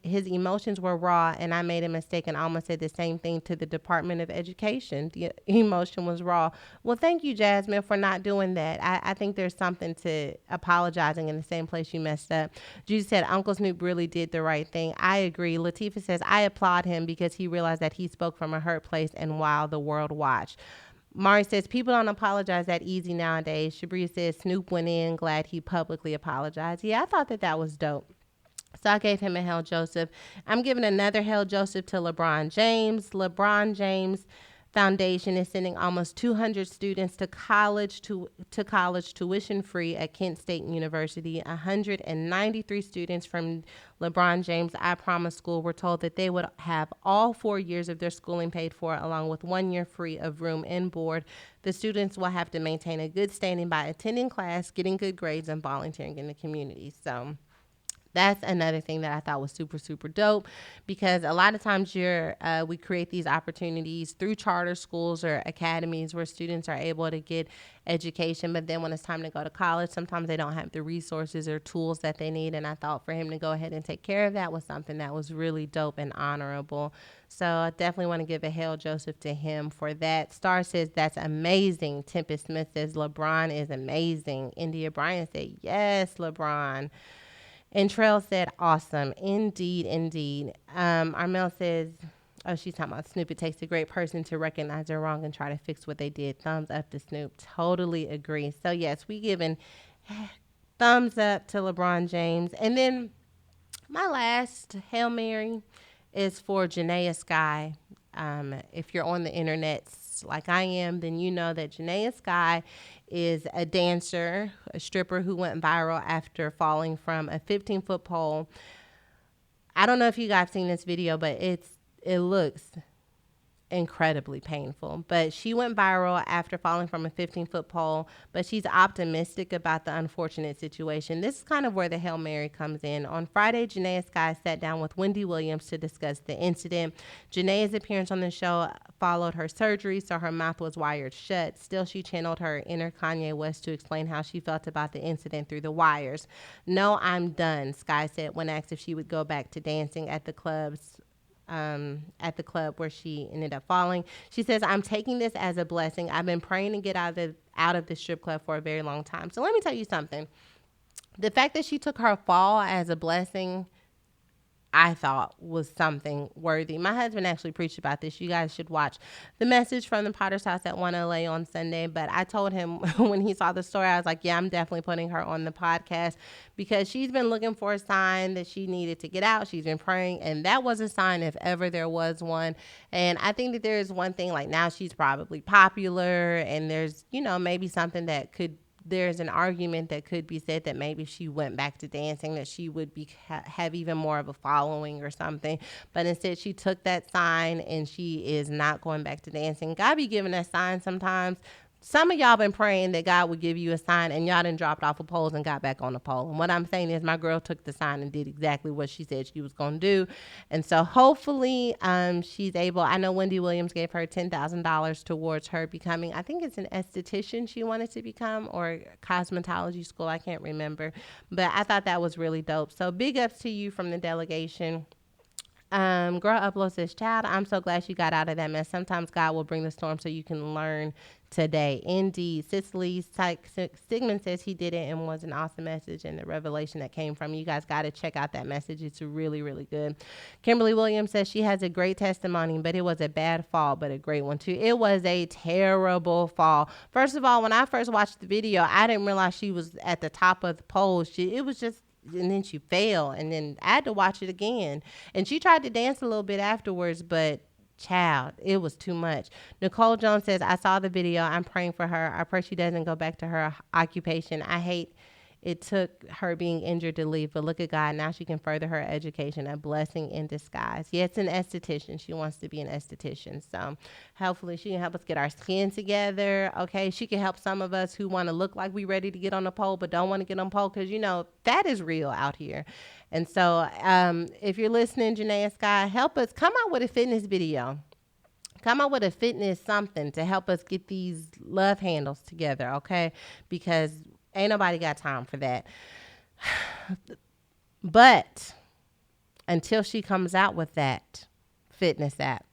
his emotions were raw, and I made a mistake and almost said the same thing to the Department of Education. The emotion was raw." Well, thank you, Jasmine, for not doing that. I think there's something to apologizing in the same place you messed up. Judy said, "Uncle Snoop really did the right thing." I agree. Latifah says, "I applaud him because he realized that he spoke from a hurt place and while the world watched." Mari says, "People don't apologize that easy nowadays." Shabria says, "Snoop went in, glad he publicly apologized." Yeah, I thought that was dope. So I gave him a Hell Joseph. I'm giving another Hell Joseph to LeBron James. LeBron James Foundation is sending almost 200 students to college tuition free at Kent State University. 193 students from LeBron James I Promise School were told that they would have all 4 years of their schooling paid for, along with 1 year free of room and board. The students will have to maintain a good standing by attending class, getting good grades, and volunteering in the community. So that's another thing that I thought was super, super dope, because a lot of times we create these opportunities through charter schools or academies where students are able to get education, but then when it's time to go to college, sometimes they don't have the resources or tools that they need. And I thought for him to go ahead and take care of that was something that was really dope and honorable. So I definitely want to give a Hail Joseph to him for that. Star says, "That's amazing." Tempest Smith says, "LeBron is amazing." India Bryan said, "Yes, LeBron." And Trail said, "Awesome. Indeed, indeed." Armel says, oh, she's talking about Snoop. "It takes a great person to recognize they're wrong and try to fix what they did." Thumbs up to Snoop. Totally agree. So, yes, we giving thumbs up to LeBron James. And then my last Hail Mary is for Janaea Sky. If you're on the internet like I am, then you know that Janaea Sky is a dancer, a stripper who went viral after falling from a 15-foot pole. I don't know if you guys seen this video, but it looks incredibly painful. But she went viral after falling from a 15-foot pole, but she's optimistic about the unfortunate situation. This is kind of where the Hail Mary comes in. On Friday, Janaea Sky sat down with Wendy Williams to discuss the incident. Janaea's appearance on the show followed her surgery, so her mouth was wired shut. Still, she channeled her inner Kanye West to explain how she felt about the incident through the wires. "No, I'm done," Sky said when asked if she would go back to dancing at the club where she ended up falling. She says, "I'm taking this as a blessing. I've been praying to get out of the strip club for a very long time." So let me tell you something. The fact that she took her fall as a blessing, I thought was something worthy. My husband actually preached about this. You guys should watch The Message from the Potter's House at 1LA on Sunday. But I told him when he saw the story, I was like, yeah, I'm definitely putting her on the podcast because she's been looking for a sign that she needed to get out. She's been praying, and that was a sign if ever there was one. And I think that there is one thing, like now she's probably popular, and there's, maybe something that there's an argument that could be said that maybe she went back to dancing, that she would have even more of a following or something. But instead, she took that sign and she is not going back to dancing. God be giving us signs sometimes. Some of y'all been praying that God would give you a sign, and y'all done dropped off of poles and got back on the pole. And what I'm saying is my girl took the sign and did exactly what she said she was going to do. And so hopefully she's able. I know Wendy Williams gave her $10,000 towards her becoming, I think it's an esthetician she wanted to become, or cosmetology school. I can't remember. But I thought that was really dope. So big ups to you from the delegation. Girl uploads says, child, I'm so glad you got out of that mess. Sometimes God will bring the storm so you can learn today. Indeed. Cicely Sigmund says he did it and was an awesome message, and the revelation that came from you guys got to check out that message. It's really, really good. Kimberly Williams says she has a great testimony, but it was a bad fall, but a great one too. It was a terrible fall. First of all, when I first watched the video, I didn't realize she was at the top of the pole. It was just, and then she fell, and then I had to watch it again, and she tried to dance a little bit afterwards, but child, it was too much. Nicole Jones says, I saw the video, I'm praying for her. I pray she doesn't go back to her occupation. I hate it took her being injured to leave, but look at God. Now she can further her education, a blessing in disguise. Yeah, it's an esthetician. She wants to be an esthetician. So hopefully she can help us get our skin together. Okay, she can help some of us who want to look like we ready to get on the pole, but don't want to get on pole because, that is real out here. And so if you're listening, Janae and Sky, help us come out with a fitness video. Come up with a fitness something to help us get these love handles together, okay? Because ain't nobody got time for that. But until she comes out with that fitness app,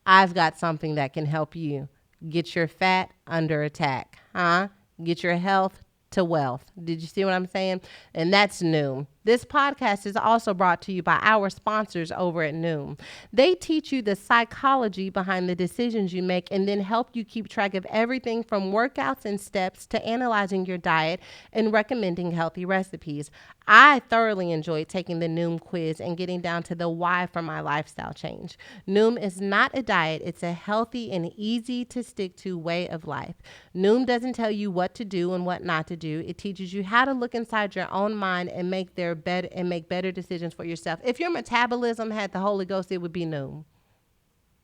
I've got something that can help you get your fat under attack, huh? Get your health to wealth. Did you see what I'm saying? And that's Noom. This podcast is also brought to you by our sponsors over at Noom. They teach you the psychology behind the decisions you make and then help you keep track of everything from workouts and steps to analyzing your diet and recommending healthy recipes. I thoroughly enjoyed taking the Noom quiz and getting down to the why for my lifestyle change. Noom is not a diet. It's a healthy and easy to stick to way of life. Noom doesn't tell you what to do and what not to do. It teaches you how to look inside your own mind and make better decisions for yourself. If your metabolism had the Holy Ghost, it would be Noom.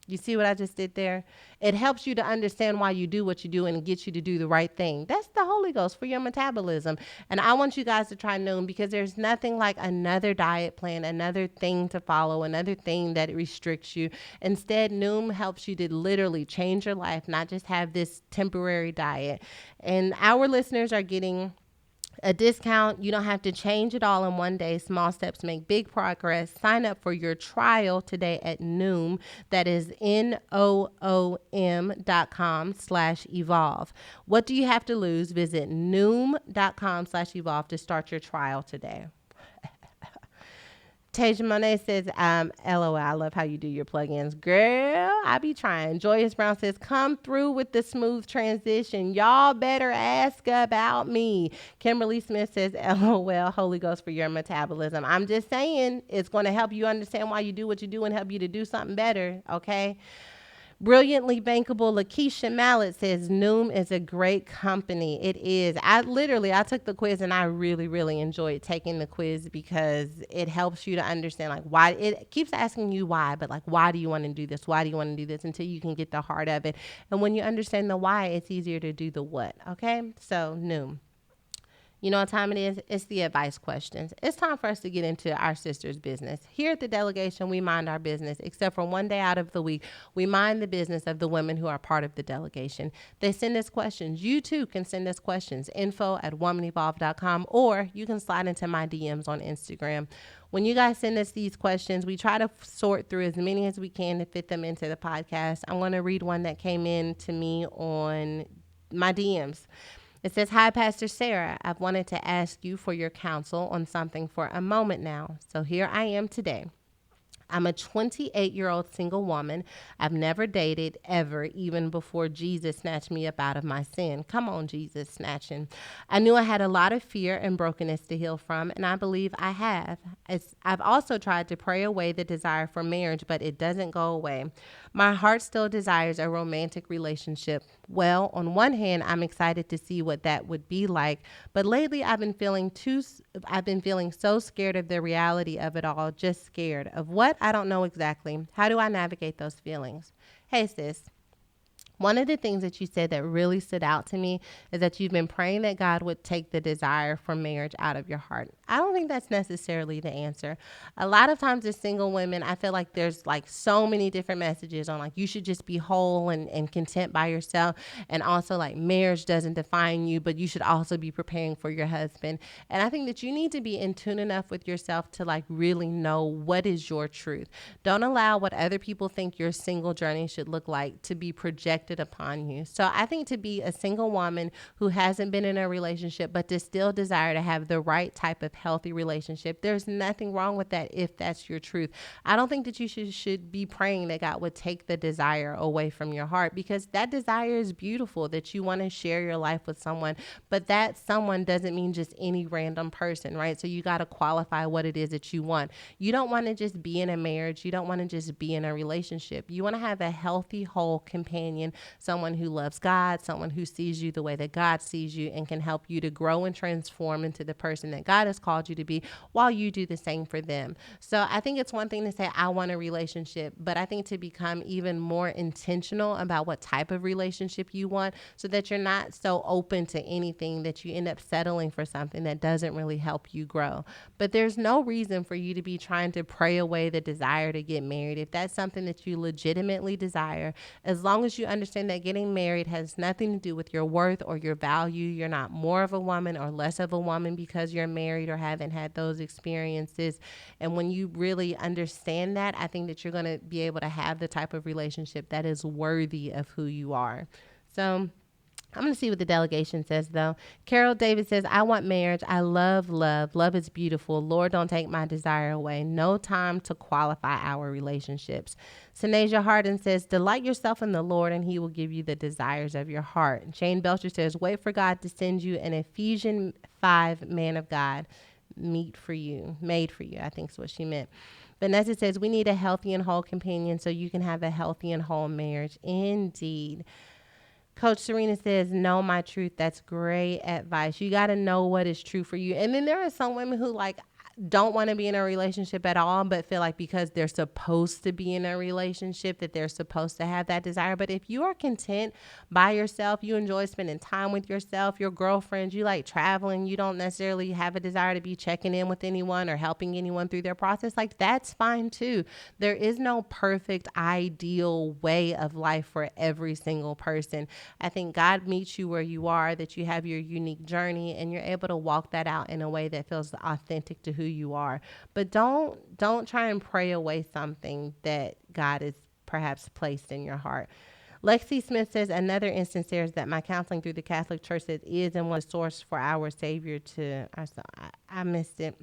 You see what I just did there? It helps you to understand why you do what you do and gets you to do the right thing. That's the Holy Ghost for your metabolism. And I want you guys to try Noom because there's nothing like another diet plan, another thing to follow, another thing that restricts you. Instead, Noom helps you to literally change your life, not just have this temporary diet. And our listeners are getting a discount. You don't have to change it all in one day. Small steps make big progress. Sign up for your trial today at Noom. That is noom.com/evolve. What do you have to lose? Visit noom.com/evolve to start your trial today. Tasia Monet says, LOL, I love how you do your plugins. Girl, I be trying. Joyous Brown says, come through with the smooth transition. Y'all better ask about me. Kimberly Smith says, LOL, Holy Ghost for your metabolism. I'm just saying it's going to help you understand why you do what you do and help you to do something better, okay? Brilliantly Bankable Lakeisha Mallet says Noom is a great company. It is. I took the quiz and I really, really enjoyed taking the quiz because it helps you to understand like why. It keeps asking you why, but like why do you want to do this? Why do you want to do this? Until you can get the heart of it. And when you understand the why, it's easier to do the what. Okay? So Noom. You know what time it is? It's the advice questions. It's time for us to get into our sister's business. Here at the delegation, we mind our business, except for one day out of the week. We mind the business of the women who are part of the delegation. They send us questions. You too can send us questions. info@womanevolve.com, or you can slide into my DMs on Instagram. When you guys send us these questions, we try to sort through as many as we can to fit them into the podcast. I'm going to read one that came in to me on my DMs. It says, hi, Pastor Sarah. I've wanted to ask you for your counsel on something for a moment now. So here I am today. I'm a 28-year-old single woman. I've never dated ever, even before Jesus snatched me up out of my sin. Come on, Jesus, snatching. I knew I had a lot of fear and brokenness to heal from, and I believe I have. I've also tried to pray away the desire for marriage, but it doesn't go away. My heart still desires a romantic relationship. Well, on one hand, I'm excited to see what that would be like, but lately I've been feeling so scared of the reality of it all. Just scared of what? I don't know exactly. How do I navigate those feelings? Hey, sis. One of the things that you said that really stood out to me is that you've been praying that God would take the desire for marriage out of your heart. I don't think that's necessarily the answer. A lot of times as single women, I feel like there's like so many different messages on like you should just be whole and content by yourself. And also like marriage doesn't define you, but you should also be preparing for your husband. And I think that you need to be in tune enough with yourself to like really know what is your truth. Don't allow what other people think your single journey should look like to be projected upon you. So I think to be a single woman who hasn't been in a relationship but to still desire to have the right type of healthy relationship, there's nothing wrong with that if that's your truth. I don't think that you should be praying that God would take the desire away from your heart, because that desire is beautiful, that you want to share your life with someone, but that someone doesn't mean just any random person, right? So you got to qualify what it is that you want. You don't want to just be in a marriage. You don't want to just be in a relationship. You want to have a healthy, whole companion, someone who loves God, someone who sees you the way that God sees you and can help you to grow and transform into the person that God has called you to be while you do the same for them. So I think it's one thing to say, I want a relationship, but I think to become even more intentional about what type of relationship you want so that you're not so open to anything that you end up settling for something that doesn't really help you grow. But there's no reason for you to be trying to pray away the desire to get married. If that's something that you legitimately desire, as long as you understand that getting married has nothing to do with your worth or your value, you're not more of a woman or less of a woman because you're married or haven't had those experiences. And when you really understand that, I think that you're going to be able to have the type of relationship that is worthy of who you are. So I'm going to see what the delegation says, though. Carol David says, I want marriage. I love love. Love is beautiful. Lord, don't take my desire away. No time to qualify our relationships. Sanasia Harden says, delight yourself in the Lord and he will give you the desires of your heart. Shane Belcher says, wait for God to send you an Ephesians 5 man of God made for you. I think is what she meant. Vanessa says, we need a healthy and whole companion so you can have a healthy and whole marriage. Indeed. Coach Serena says, know my truth. That's great advice. You got to know what is true for you. And then there are some women who like don't want to be in a relationship at all, but feel like because they're supposed to be in a relationship that they're supposed to have that desire. But if you are content by yourself, you enjoy spending time with yourself, your girlfriends, you like traveling, you don't necessarily have a desire to be checking in with anyone or helping anyone through their process, like that's fine too. There is no perfect, ideal way of life for every single person. I think God meets you where you are, that you have your unique journey and you're able to walk that out in a way that feels authentic to who you are. But don't try and pray away something that God has perhaps placed in your heart. Lexi Smith says, another instance there is that my counseling through the Catholic Church is and was a source for our Savior to, I missed it.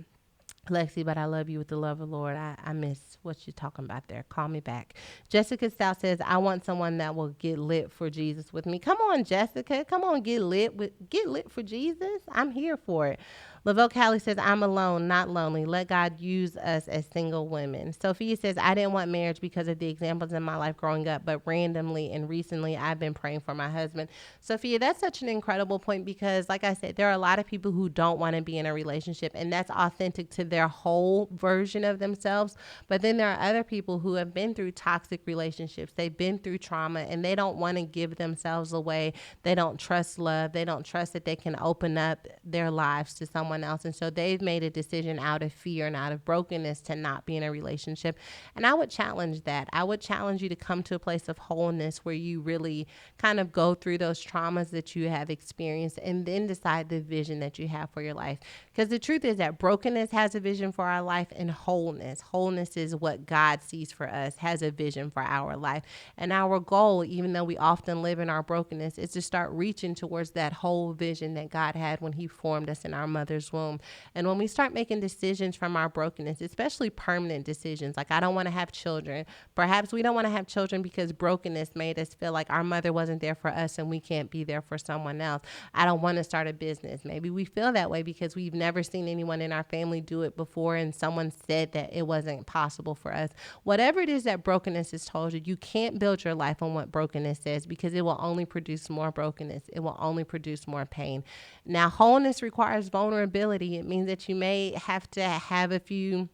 Lexi, but I love you with the love of the Lord. I miss what you're talking about there. Call me back. Jessica Stout says, I want someone that will get lit for Jesus with me. Come on, Jessica. Come on, get lit for Jesus. I'm here for it. Lavelle Callie says, I'm alone, not lonely. Let God use us as single women. Sophia says, I didn't want marriage because of the examples in my life growing up, but randomly and recently I've been praying for my husband. Sophia, that's such an incredible point because, like I said, there are a lot of people who don't want to be in a relationship, and that's authentic to their whole version of themselves. But then there are other people who have been through toxic relationships. They've been through trauma, and they don't want to give themselves away. They don't trust love. They don't trust that they can open up their lives to someone else. And so they've made a decision out of fear and out of brokenness to not be in a relationship. And I would challenge that. I would challenge you to come to a place of wholeness where you really kind of go through those traumas that you have experienced and then decide the vision that you have for your life. Because the truth is that brokenness has a vision for our life, and wholeness is what God sees for us, has a vision for our life. And our goal, even though we often live in our brokenness, is to start reaching towards that whole vision that God had when he formed us in our mother's womb. And when we start making decisions from our brokenness, especially permanent decisions, like I don't want to have children. Perhaps we don't want to have children because brokenness made us feel like our mother wasn't there for us and we can't be there for someone else. I don't want to start a business. Maybe we feel that way because we've never seen anyone in our family do it before and someone said that it wasn't possible for us. Whatever it is that brokenness has told you, you can't build your life on what brokenness says because it will only produce more brokenness. It will only produce more pain. Now, wholeness requires vulnerability. It means that you may have to have a few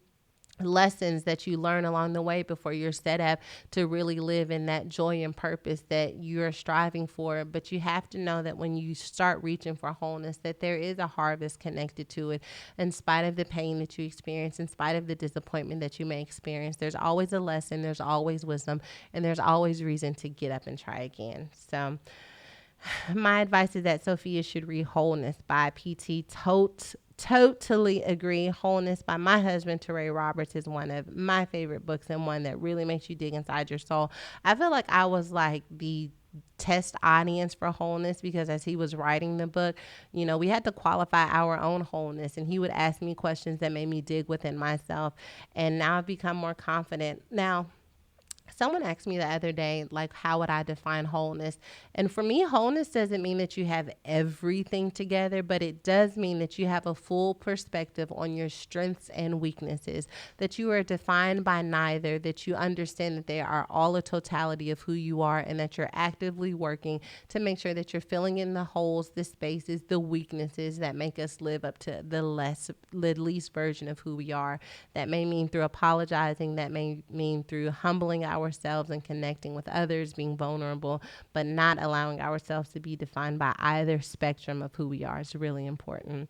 lessons that you learn along the way before you're set up to really live in that joy and purpose that you're striving for. But you have to know that when you start reaching for wholeness, that there is a harvest connected to it. In spite of the pain that you experience, in spite of the disappointment that you may experience, there's always a lesson, there's always wisdom, and there's always reason to get up and try again. So my advice is that Sophia should read Wholeness by PT Tote. Totally agree. Wholeness by my husband, Teray Roberts, is one of my favorite books and one that really makes you dig inside your soul. I feel like I was like the test audience for wholeness because as he was writing the book, we had to qualify our own wholeness, and he would ask me questions that made me dig within myself. And now I've become more confident. Now, someone asked me the other day, like, how would I define wholeness? And for me, wholeness doesn't mean that you have everything together, but it does mean that you have a full perspective on your strengths and weaknesses, that you are defined by neither, that you understand that they are all a totality of who you are, and that you're actively working to make sure that you're filling in the holes, the spaces, the weaknesses that make us live up to the least version of who we are. That may mean through apologizing, that may mean through humbling ourselves and connecting with others, being vulnerable, but not allowing ourselves to be defined by either spectrum of who we are. It's really important.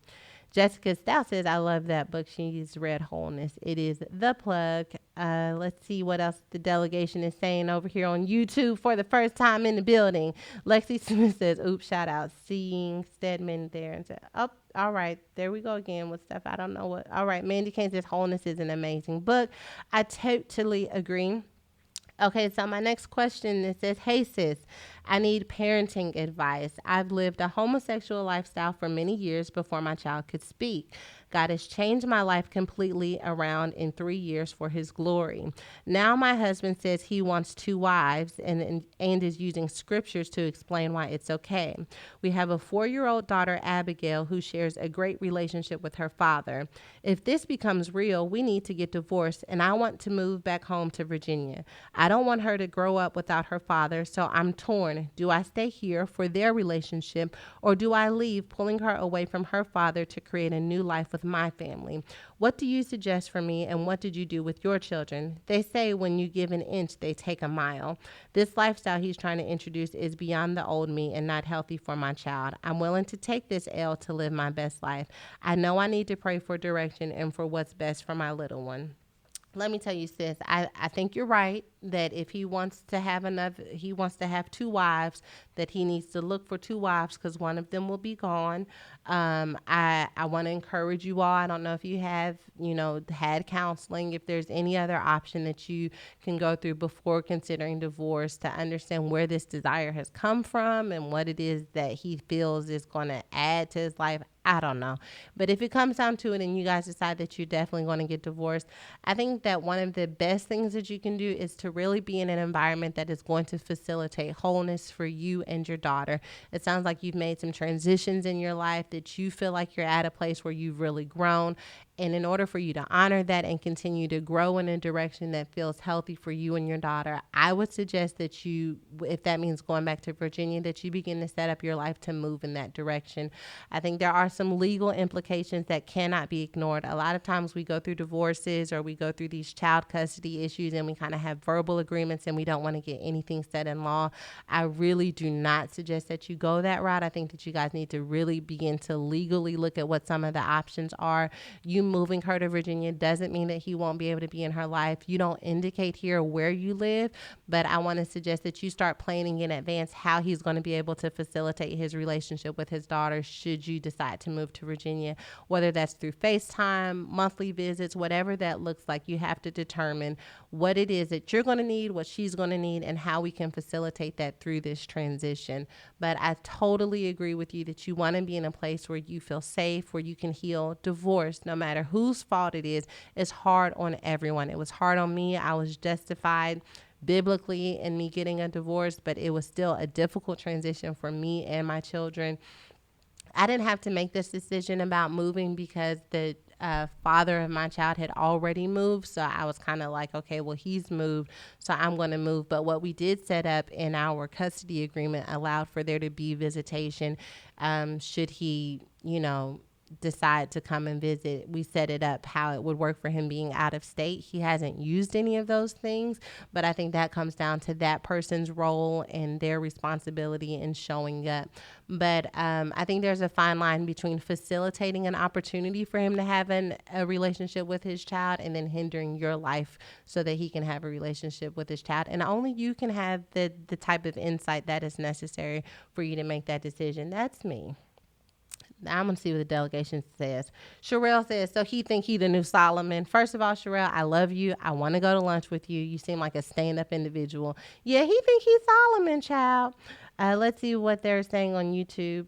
Jessica Stout says, I love that book. She's read Wholeness. It is the plug. Let's see what else the delegation is saying over here on YouTube for the first time in the building. Lexi Smith says, oops, shout out. Seeing Stedman there. And said, oh, all right. There we go again with stuff. I don't know what. All right. Mandy Kane says, Wholeness is an amazing book. I totally agree. Okay, so my next question, it says, hey sis, I need parenting advice. I've lived a homosexual lifestyle for many years before my child could speak. God has changed my life completely around in 3 years for his glory. Now my husband says he wants 2 wives and is using scriptures to explain why it's okay. We have a 4-year-old daughter, Abigail, who shares a great relationship with her father. If this becomes real, we need to get divorced, and I want to move back home to Virginia. I don't want her to grow up without her father, so I'm torn. Do I stay here for their relationship, or do I leave, pulling her away from her father to create a new life with my family? What do you suggest for me, and what did you do with your children? They say when you give an inch, they take a mile. This lifestyle he's trying to introduce is beyond the old me and not healthy for my child. I'm willing to take this L to live my best life. I know I need to pray for direction and for what's best for my little one. Let me tell you, sis, I think you're right that if he wants to have he wants to have 2 wives, that he needs to look for 2 wives because one of them will be gone. I want to encourage you all. I don't know if you have, had counseling, if there's any other option that you can go through before considering divorce to understand where this desire has come from and what it is that he feels is going to add to his life. I don't know. But if it comes down to it and you guys decide that you're definitely going to get divorced, I think that one of the best things that you can do is to really be in an environment that is going to facilitate wholeness for you and your daughter. It sounds like you've made some transitions in your life, that you feel like you're at a place where you've really grown. And in order for you to honor that and continue to grow in a direction that feels healthy for you and your daughter, I would suggest that you, if that means going back to Virginia, that you begin to set up your life to move in that direction. I think there are some legal implications that cannot be ignored. A lot of times we go through divorces or we go through these child custody issues and we kind of have verbal agreements and we don't want to get anything set in law. I really do not suggest that you go that route. I think that you guys need to really begin to legally look at what some of the options are. You moving her to Virginia doesn't mean that he won't be able to be in her life. You don't indicate here where you live, but I want to suggest that you start planning in advance how he's going to be able to facilitate his relationship with his daughter should you decide to move to Virginia, whether that's through FaceTime, monthly visits, whatever that looks like. You have to determine what it is that you're going to need, what she's going to need, and how we can facilitate that through this transition. But I totally agree with you that you want to be in a place where you feel safe, where you can heal. Divorce, no matter whose fault it is hard on everyone. It was hard on me. I was justified biblically in me getting a divorce, but it was still a difficult transition for me and my children. I didn't have to make this decision about moving because the father of my child had already moved. So I was kind of like, okay, well, he's moved, so I'm going to move. But what we did set up in our custody agreement allowed for there to be visitation should he, decide to come and visit, we set it up how it would work for him being out of state. He hasn't used any of those things, but I think that comes down to that person's role and their responsibility in showing up. But I think there's a fine line between facilitating an opportunity for him to have a relationship with his child and then hindering your life so that he can have a relationship with his child. And only you can have the type of insight that is necessary for you to make that decision. That's me. I'm gonna see what the delegation says. Sherelle says, so he think he the new Solomon. First of all, Sherelle, I love you. I want to go to lunch with you. You seem like a stand-up individual. Yeah, he think he's Solomon, child. Let's see what they're saying on YouTube.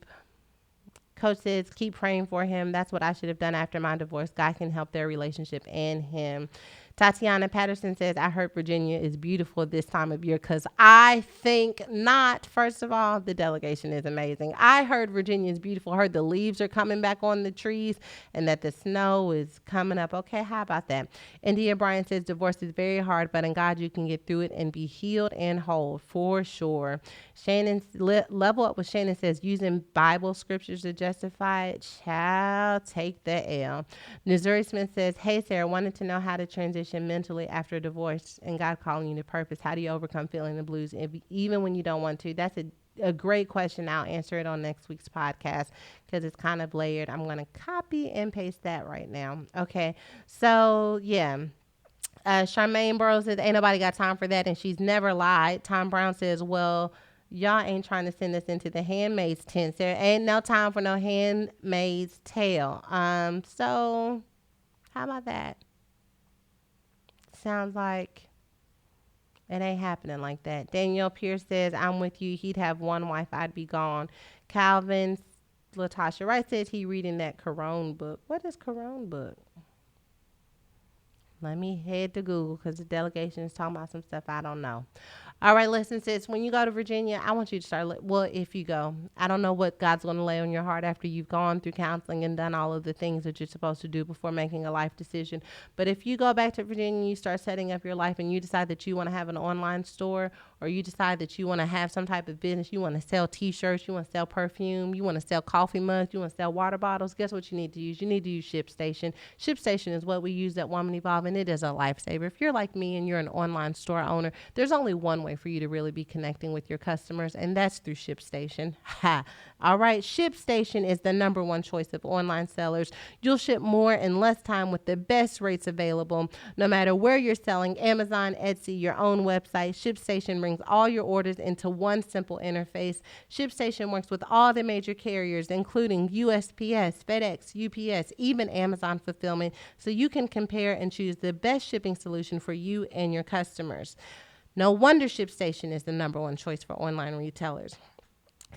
Coach says, keep praying for him. That's what I should have done after my divorce. God can help their relationship and him. Tatiana Patterson says, I heard Virginia is beautiful this time of year because I think not. First of all, the delegation is amazing. I heard Virginia is beautiful. I heard the leaves are coming back on the trees and that the snow is coming up. Okay, how about that? India Bryan says, divorce is very hard, but in God you can get through it and be healed and whole for sure. Shannon, level up with Shannon says, using Bible scriptures to justify it. Child, take the L. Missouri Smith says, hey, Sarah, wanted to know how to transition mentally after a divorce and God calling you to purpose. How do you overcome feeling the blues even when you don't want to? That's a great question. I'll answer it on next week's podcast because it's kind of layered. I'm going to copy and paste that right now. Okay. So, yeah. Charmaine Burrows says, ain't nobody got time for that, and she's never lied. Tom Brown says, well, y'all ain't trying to send us into the handmaid's tent. There ain't no time for no handmaid's tale. So how about that? Sounds like it ain't happening like that. Danielle Pierce says, I'm with you. He'd have one wife. I'd be gone. Calvin Latasha Wright says he reading that Corone book. What is Corone book? Let me head to Google because the delegation is talking about some stuff I don't know. All right, listen, sis, when you go to Virginia, I want you to start, well, if you go, I don't know what God's going to lay on your heart after you've gone through counseling and done all of the things that you're supposed to do before making a life decision. But if you go back to Virginia and you start setting up your life and you decide that you want to have an online store, or you decide that you want to have some type of business, you want to sell t-shirts, you want to sell perfume, you want to sell coffee mugs, you want to sell water bottles, guess what you need to use? You need to use ShipStation. ShipStation is what we use at Woman Evolve, and it is a lifesaver. If you're like me and you're an online store owner, there's only one way for you to really be connecting with your customers, and that's through ShipStation. Ha! All right, ShipStation is the number one choice of online sellers. You'll ship more in less time with the best rates available. No matter where you're selling, Amazon, Etsy, your own website, ShipStation brings all your orders into one simple interface. ShipStation works with all the major carriers, including USPS, FedEx, UPS, even Amazon Fulfillment, so you can compare and choose the best shipping solution for you and your customers. No wonder ShipStation is the number one choice for online retailers.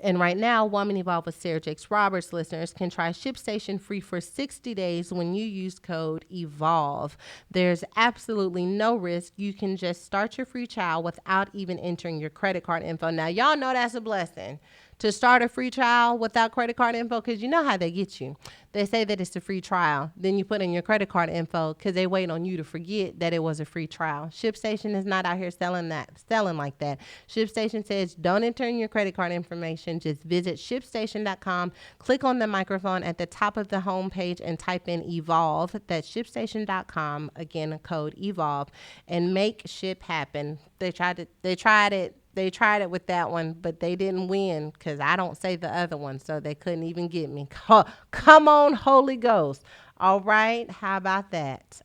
And right now, Woman Evolve with Sarah Jakes Roberts listeners can try ShipStation free for 60 days when you use code EVOLVE. There's absolutely no risk. You can just start your free trial without even entering your credit card info. Now, y'all know that's a blessing to start a free trial without credit card info, because you know how they get you. They say that it's a free trial. Then you put in your credit card info because they wait on you to forget that it was a free trial. ShipStation is not out here selling like that. ShipStation says don't enter in your credit card information. Just visit ShipStation.com, click on the microphone at the top of the home page and type in EVOLVE. That's ShipStation.com, again, code EVOLVE, and make ship happen. They tried it with that one, but they didn't win because I don't say the other one, so they couldn't even get me. Come on, Holy Ghost. All right, how about that?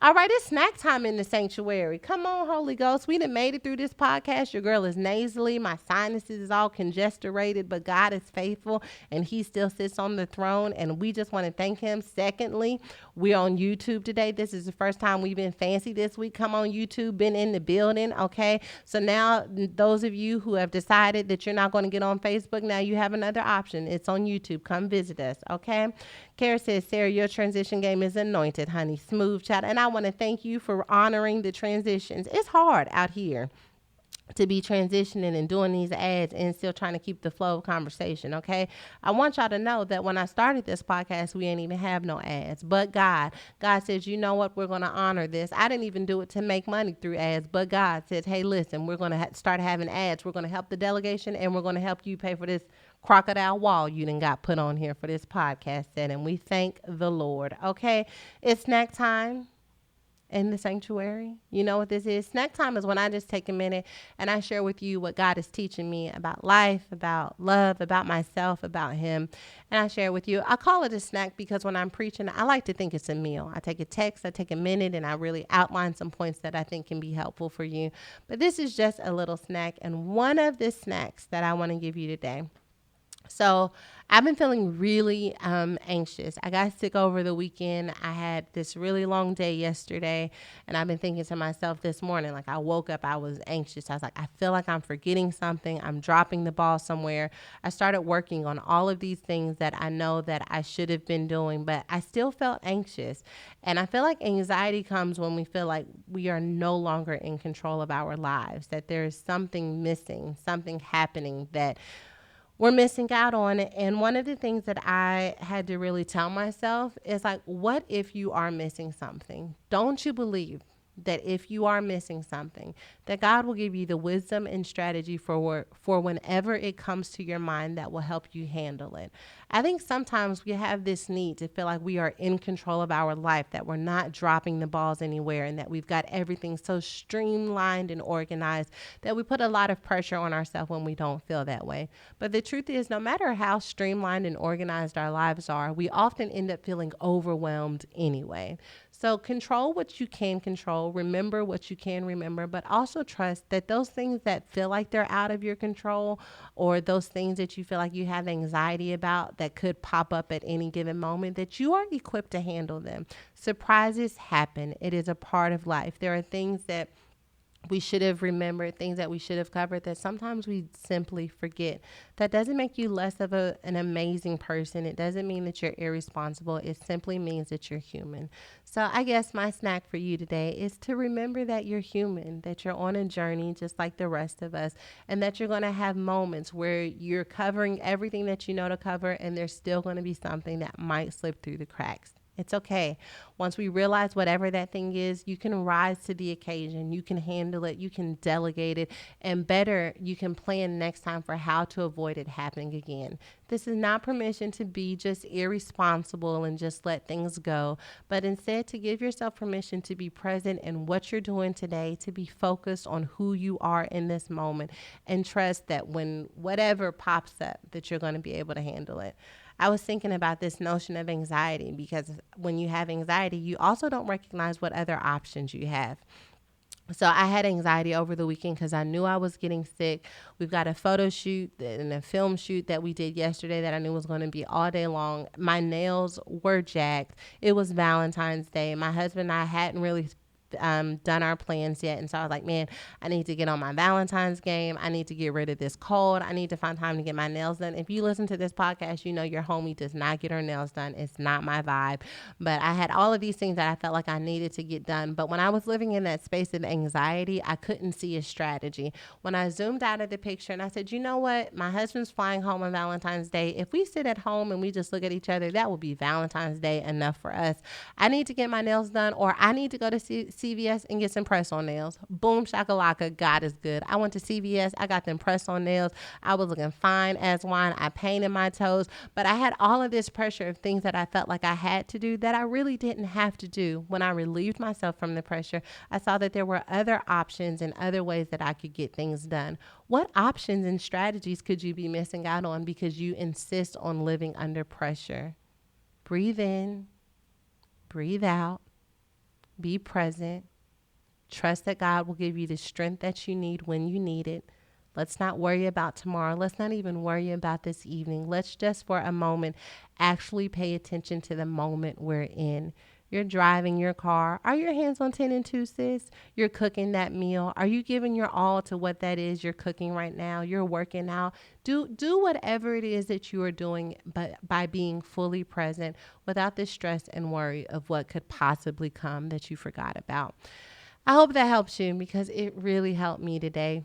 All right, it's snack time in the sanctuary. Come on, Holy Ghost. We done made it through this podcast. Your girl is nasally. My sinuses is all congesturated, but God is faithful, and he still sits on the throne, and we just want to thank him. Secondly, we're on YouTube today. This is the first time we've been fancy this week. Come on, YouTube, been in the building, okay? So now those of you who have decided that you're not going to get on Facebook, now you have another option. It's on YouTube. Come visit us, okay? Kara says, Sarah, your transition game is anointed, honey. Smooth, child. And I want to thank you for honoring the transitions. It's hard out here. to be transitioning and doing these ads and still trying to keep the flow of conversation. Okay. I want y'all to know that when I started this podcast, we ain't even have no ads, but God says, you know what? We're going to honor this. I didn't even do it to make money through ads, but God says, hey, listen, we're going to start having ads. We're going to help the delegation and we're going to help you pay for this crocodile wall you done got put on here for this podcast set. And we thank the Lord. Okay. It's snack time in the sanctuary. You know what this is? Snack time is when I just take a minute and I share with you what God is teaching me about life, about love, about myself, about Him. And I share it with you. I call it a snack because when I'm preaching, I like to think it's a meal. I take a text, I take a minute, and I really outline some points that I think can be helpful for you. But this is just a little snack. And one of the snacks that I want to give you today. So I've been feeling really anxious. I got sick over the weekend. I had this really long day yesterday, and I've been thinking to myself this morning, like I woke up, I was anxious. I was like, I feel like I'm forgetting something. I'm dropping the ball somewhere. I started working on all of these things that I know that I should have been doing, but I still felt anxious. And I feel like anxiety comes when we feel like we are no longer in control of our lives, that there is something missing, something happening that we're missing out on it. And one of the things that I had to really tell myself is like, what if you are missing something? Don't you believe that if you are missing something, that God will give you the wisdom and strategy for whenever it comes to your mind that will help you handle it. I think sometimes we have this need to feel like we are in control of our life, that we're not dropping the balls anywhere, and that we've got everything so streamlined and organized that we put a lot of pressure on ourselves when we don't feel that way. But the truth is, no matter how streamlined and organized our lives are, we often end up feeling overwhelmed anyway. So control what you can control, remember what you can remember, but also trust that those things that feel like they're out of your control, or those things that you feel like you have anxiety about that could pop up at any given moment, that you are equipped to handle them. Surprises happen. It is a part of life. There are things that we should have remembered, things that we should have covered that sometimes we simply forget. That doesn't make you less of an amazing person. It doesn't mean that you're irresponsible. It simply means that you're human. So I guess my snack for you today is to remember that you're human, that you're on a journey just like the rest of us, and that you're going to have moments where you're covering everything that you know to cover, and there's still going to be something that might slip through the cracks. It's okay. Once we realize whatever that thing is, you can rise to the occasion. You can handle it. You can delegate it. And better, you can plan next time for how to avoid it happening again. This is not permission to be just irresponsible and just let things go, but instead to give yourself permission to be present in what you're doing today, to be focused on who you are in this moment, and trust that when whatever pops up, that you're going to be able to handle it. I was thinking about this notion of anxiety because when you have anxiety, you also don't recognize what other options you have. So I had anxiety over the weekend because I knew I was getting sick. We've got a photo shoot and a film shoot that we did yesterday that I knew was going to be all day long. My nails were jacked. It was Valentine's Day. My husband and I hadn't really done our plans yet. And so I was like, man, I need to get on my Valentine's game. I need to get rid of this cold. I need to find time to get my nails done. If you listen to this podcast, you know your homie does not get her nails done. It's not my vibe. But I had all of these things that I felt like I needed to get done. But when I was living in that space of anxiety, I couldn't see a strategy. When I zoomed out of the picture and I said, you know what? My husband's flying home on Valentine's Day. If we sit at home and we just look at each other, that will be Valentine's Day enough for us. I need to get my nails done, or I need to go to CVS and get some press-on nails. Boom, shakalaka, God is good. I went to CVS. I got them press-on nails. I was looking fine as wine. I painted my toes, but I had all of this pressure of things that I felt like I had to do that I really didn't have to do. When I relieved myself from the pressure, I saw that there were other options and other ways that I could get things done. What options and strategies could you be missing out on because you insist on living under pressure? Breathe in, breathe out. Be present. Trust that God will give you the strength that you need when you need it. Let's not worry about tomorrow. Let's not even worry about this evening. Let's just for a moment actually pay attention to the moment we're in. You're driving your car. Are your hands on 10 and 2, sis? You're cooking that meal. Are you giving your all to what that is you're cooking right now? You're working out. Do whatever it is that you are doing, but by being fully present without the stress and worry of what could possibly come that you forgot about. I hope that helps you because it really helped me today.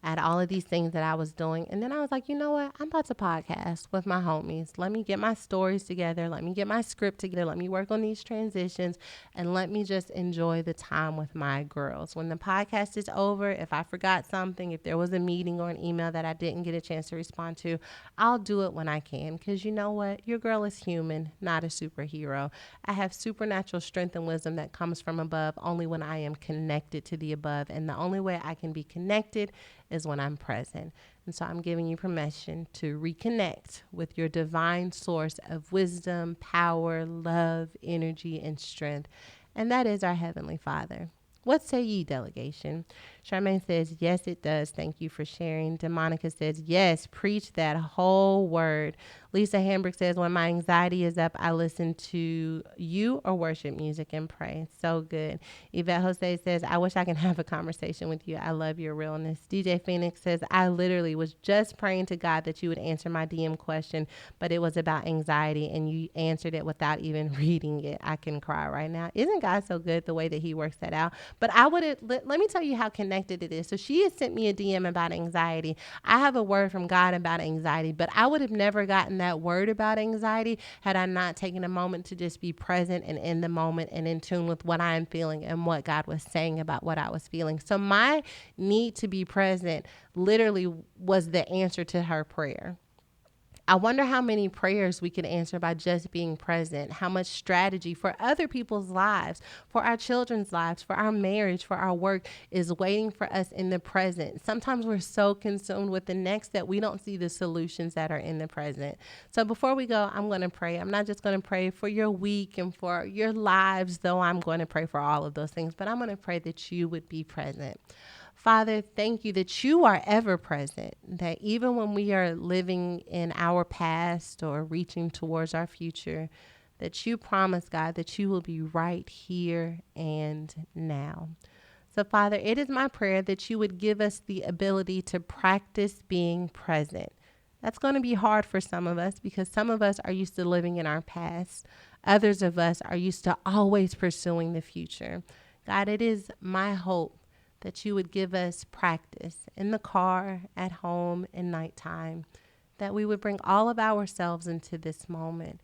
at all of these things that I was doing. And then I was like, you know what? I'm about to podcast with my homies. Let me get my stories together. Let me get my script together. Let me work on these transitions and let me just enjoy the time with my girls. When the podcast is over, if I forgot something, if there was a meeting or an email that I didn't get a chance to respond to, I'll do it when I can. Because you know what? Your girl is human, not a superhero. I have supernatural strength and wisdom that comes from above only when I am connected to the above. And the only way I can be connected is when I'm present. And so I'm giving you permission to reconnect with your divine source of wisdom, power, love, energy, and strength. And that is our Heavenly Father. What say ye, delegation? Charmaine says, yes, it does. Thank you for sharing. Demonica says, yes, preach that whole word. Lisa Hambrick says, when my anxiety is up, I listen to you or worship music and pray. So good. Yvette Jose says, I wish I can have a conversation with you. I love your realness. DJ Phoenix says, I literally was just praying to God that you would answer my DM question, but it was about anxiety and you answered it without even reading it. I can cry right now. Isn't God so good the way that he works that out? But let me tell you how connected it is. So she has sent me a DM about anxiety. I have a word from God about anxiety, but I would have never gotten that word about anxiety had I not taken a moment to just be present and in the moment and in tune with what I am feeling and what God was saying about what I was feeling. So my need to be present literally was the answer to her prayer. I wonder how many prayers we could answer by just being present, how much strategy for other people's lives, for our children's lives, for our marriage, for our work is waiting for us in the present. Sometimes we're so consumed with the next that we don't see the solutions that are in the present. So before we go, I'm going to pray. I'm not just going to pray for your week and for your lives, though I'm going to pray for all of those things, but I'm going to pray that you would be present. Father, thank you that you are ever present, that even when we are living in our past or reaching towards our future, that you promise, God, that you will be right here and now. So, Father, it is my prayer that you would give us the ability to practice being present. That's going to be hard for some of us because some of us are used to living in our past. Others of us are used to always pursuing the future. God, it is my hope that you would give us practice in the car, at home, in nighttime, that we would bring all of ourselves into this moment,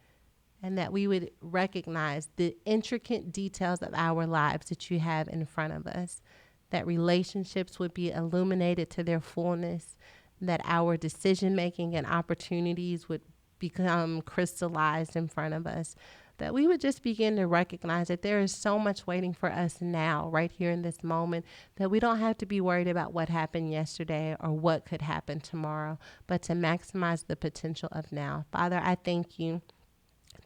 and that we would recognize the intricate details of our lives that you have in front of us, that relationships would be illuminated to their fullness, that our decision-making and opportunities would become crystallized in front of us, that we would just begin to recognize that there is so much waiting for us now, right here in this moment, that we don't have to be worried about what happened yesterday or what could happen tomorrow, but to maximize the potential of now. Father, I thank you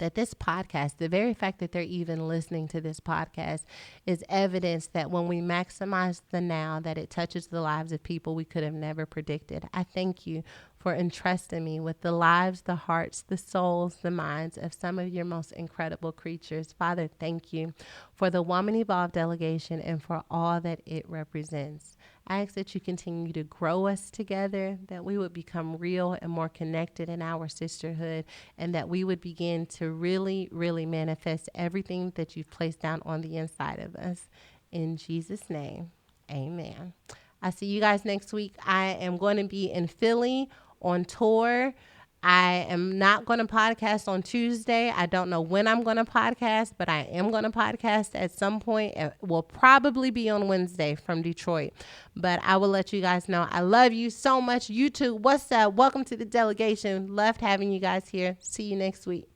that this podcast, the very fact that they're even listening to this podcast, is evidence that when we maximize the now, that it touches the lives of people we could have never predicted. I thank you for entrusting me with the lives, the hearts, the souls, the minds of some of your most incredible creatures. Father, thank you for the Woman Evolved Delegation and for all that it represents. I ask that you continue to grow us together, that we would become real and more connected in our sisterhood, and that we would begin to really, really manifest everything that you've placed down on the inside of us. In Jesus' name, amen. I'll see you guys next week. I am going to be in Philly on tour. I am not going to podcast on Tuesday. I don't know when I'm going to podcast, but I am going to podcast at some point. It will probably be on Wednesday from Detroit, but I will let you guys know. I love you so much. YouTube, what's up? Welcome to the delegation. Loved having you guys here. See you next week.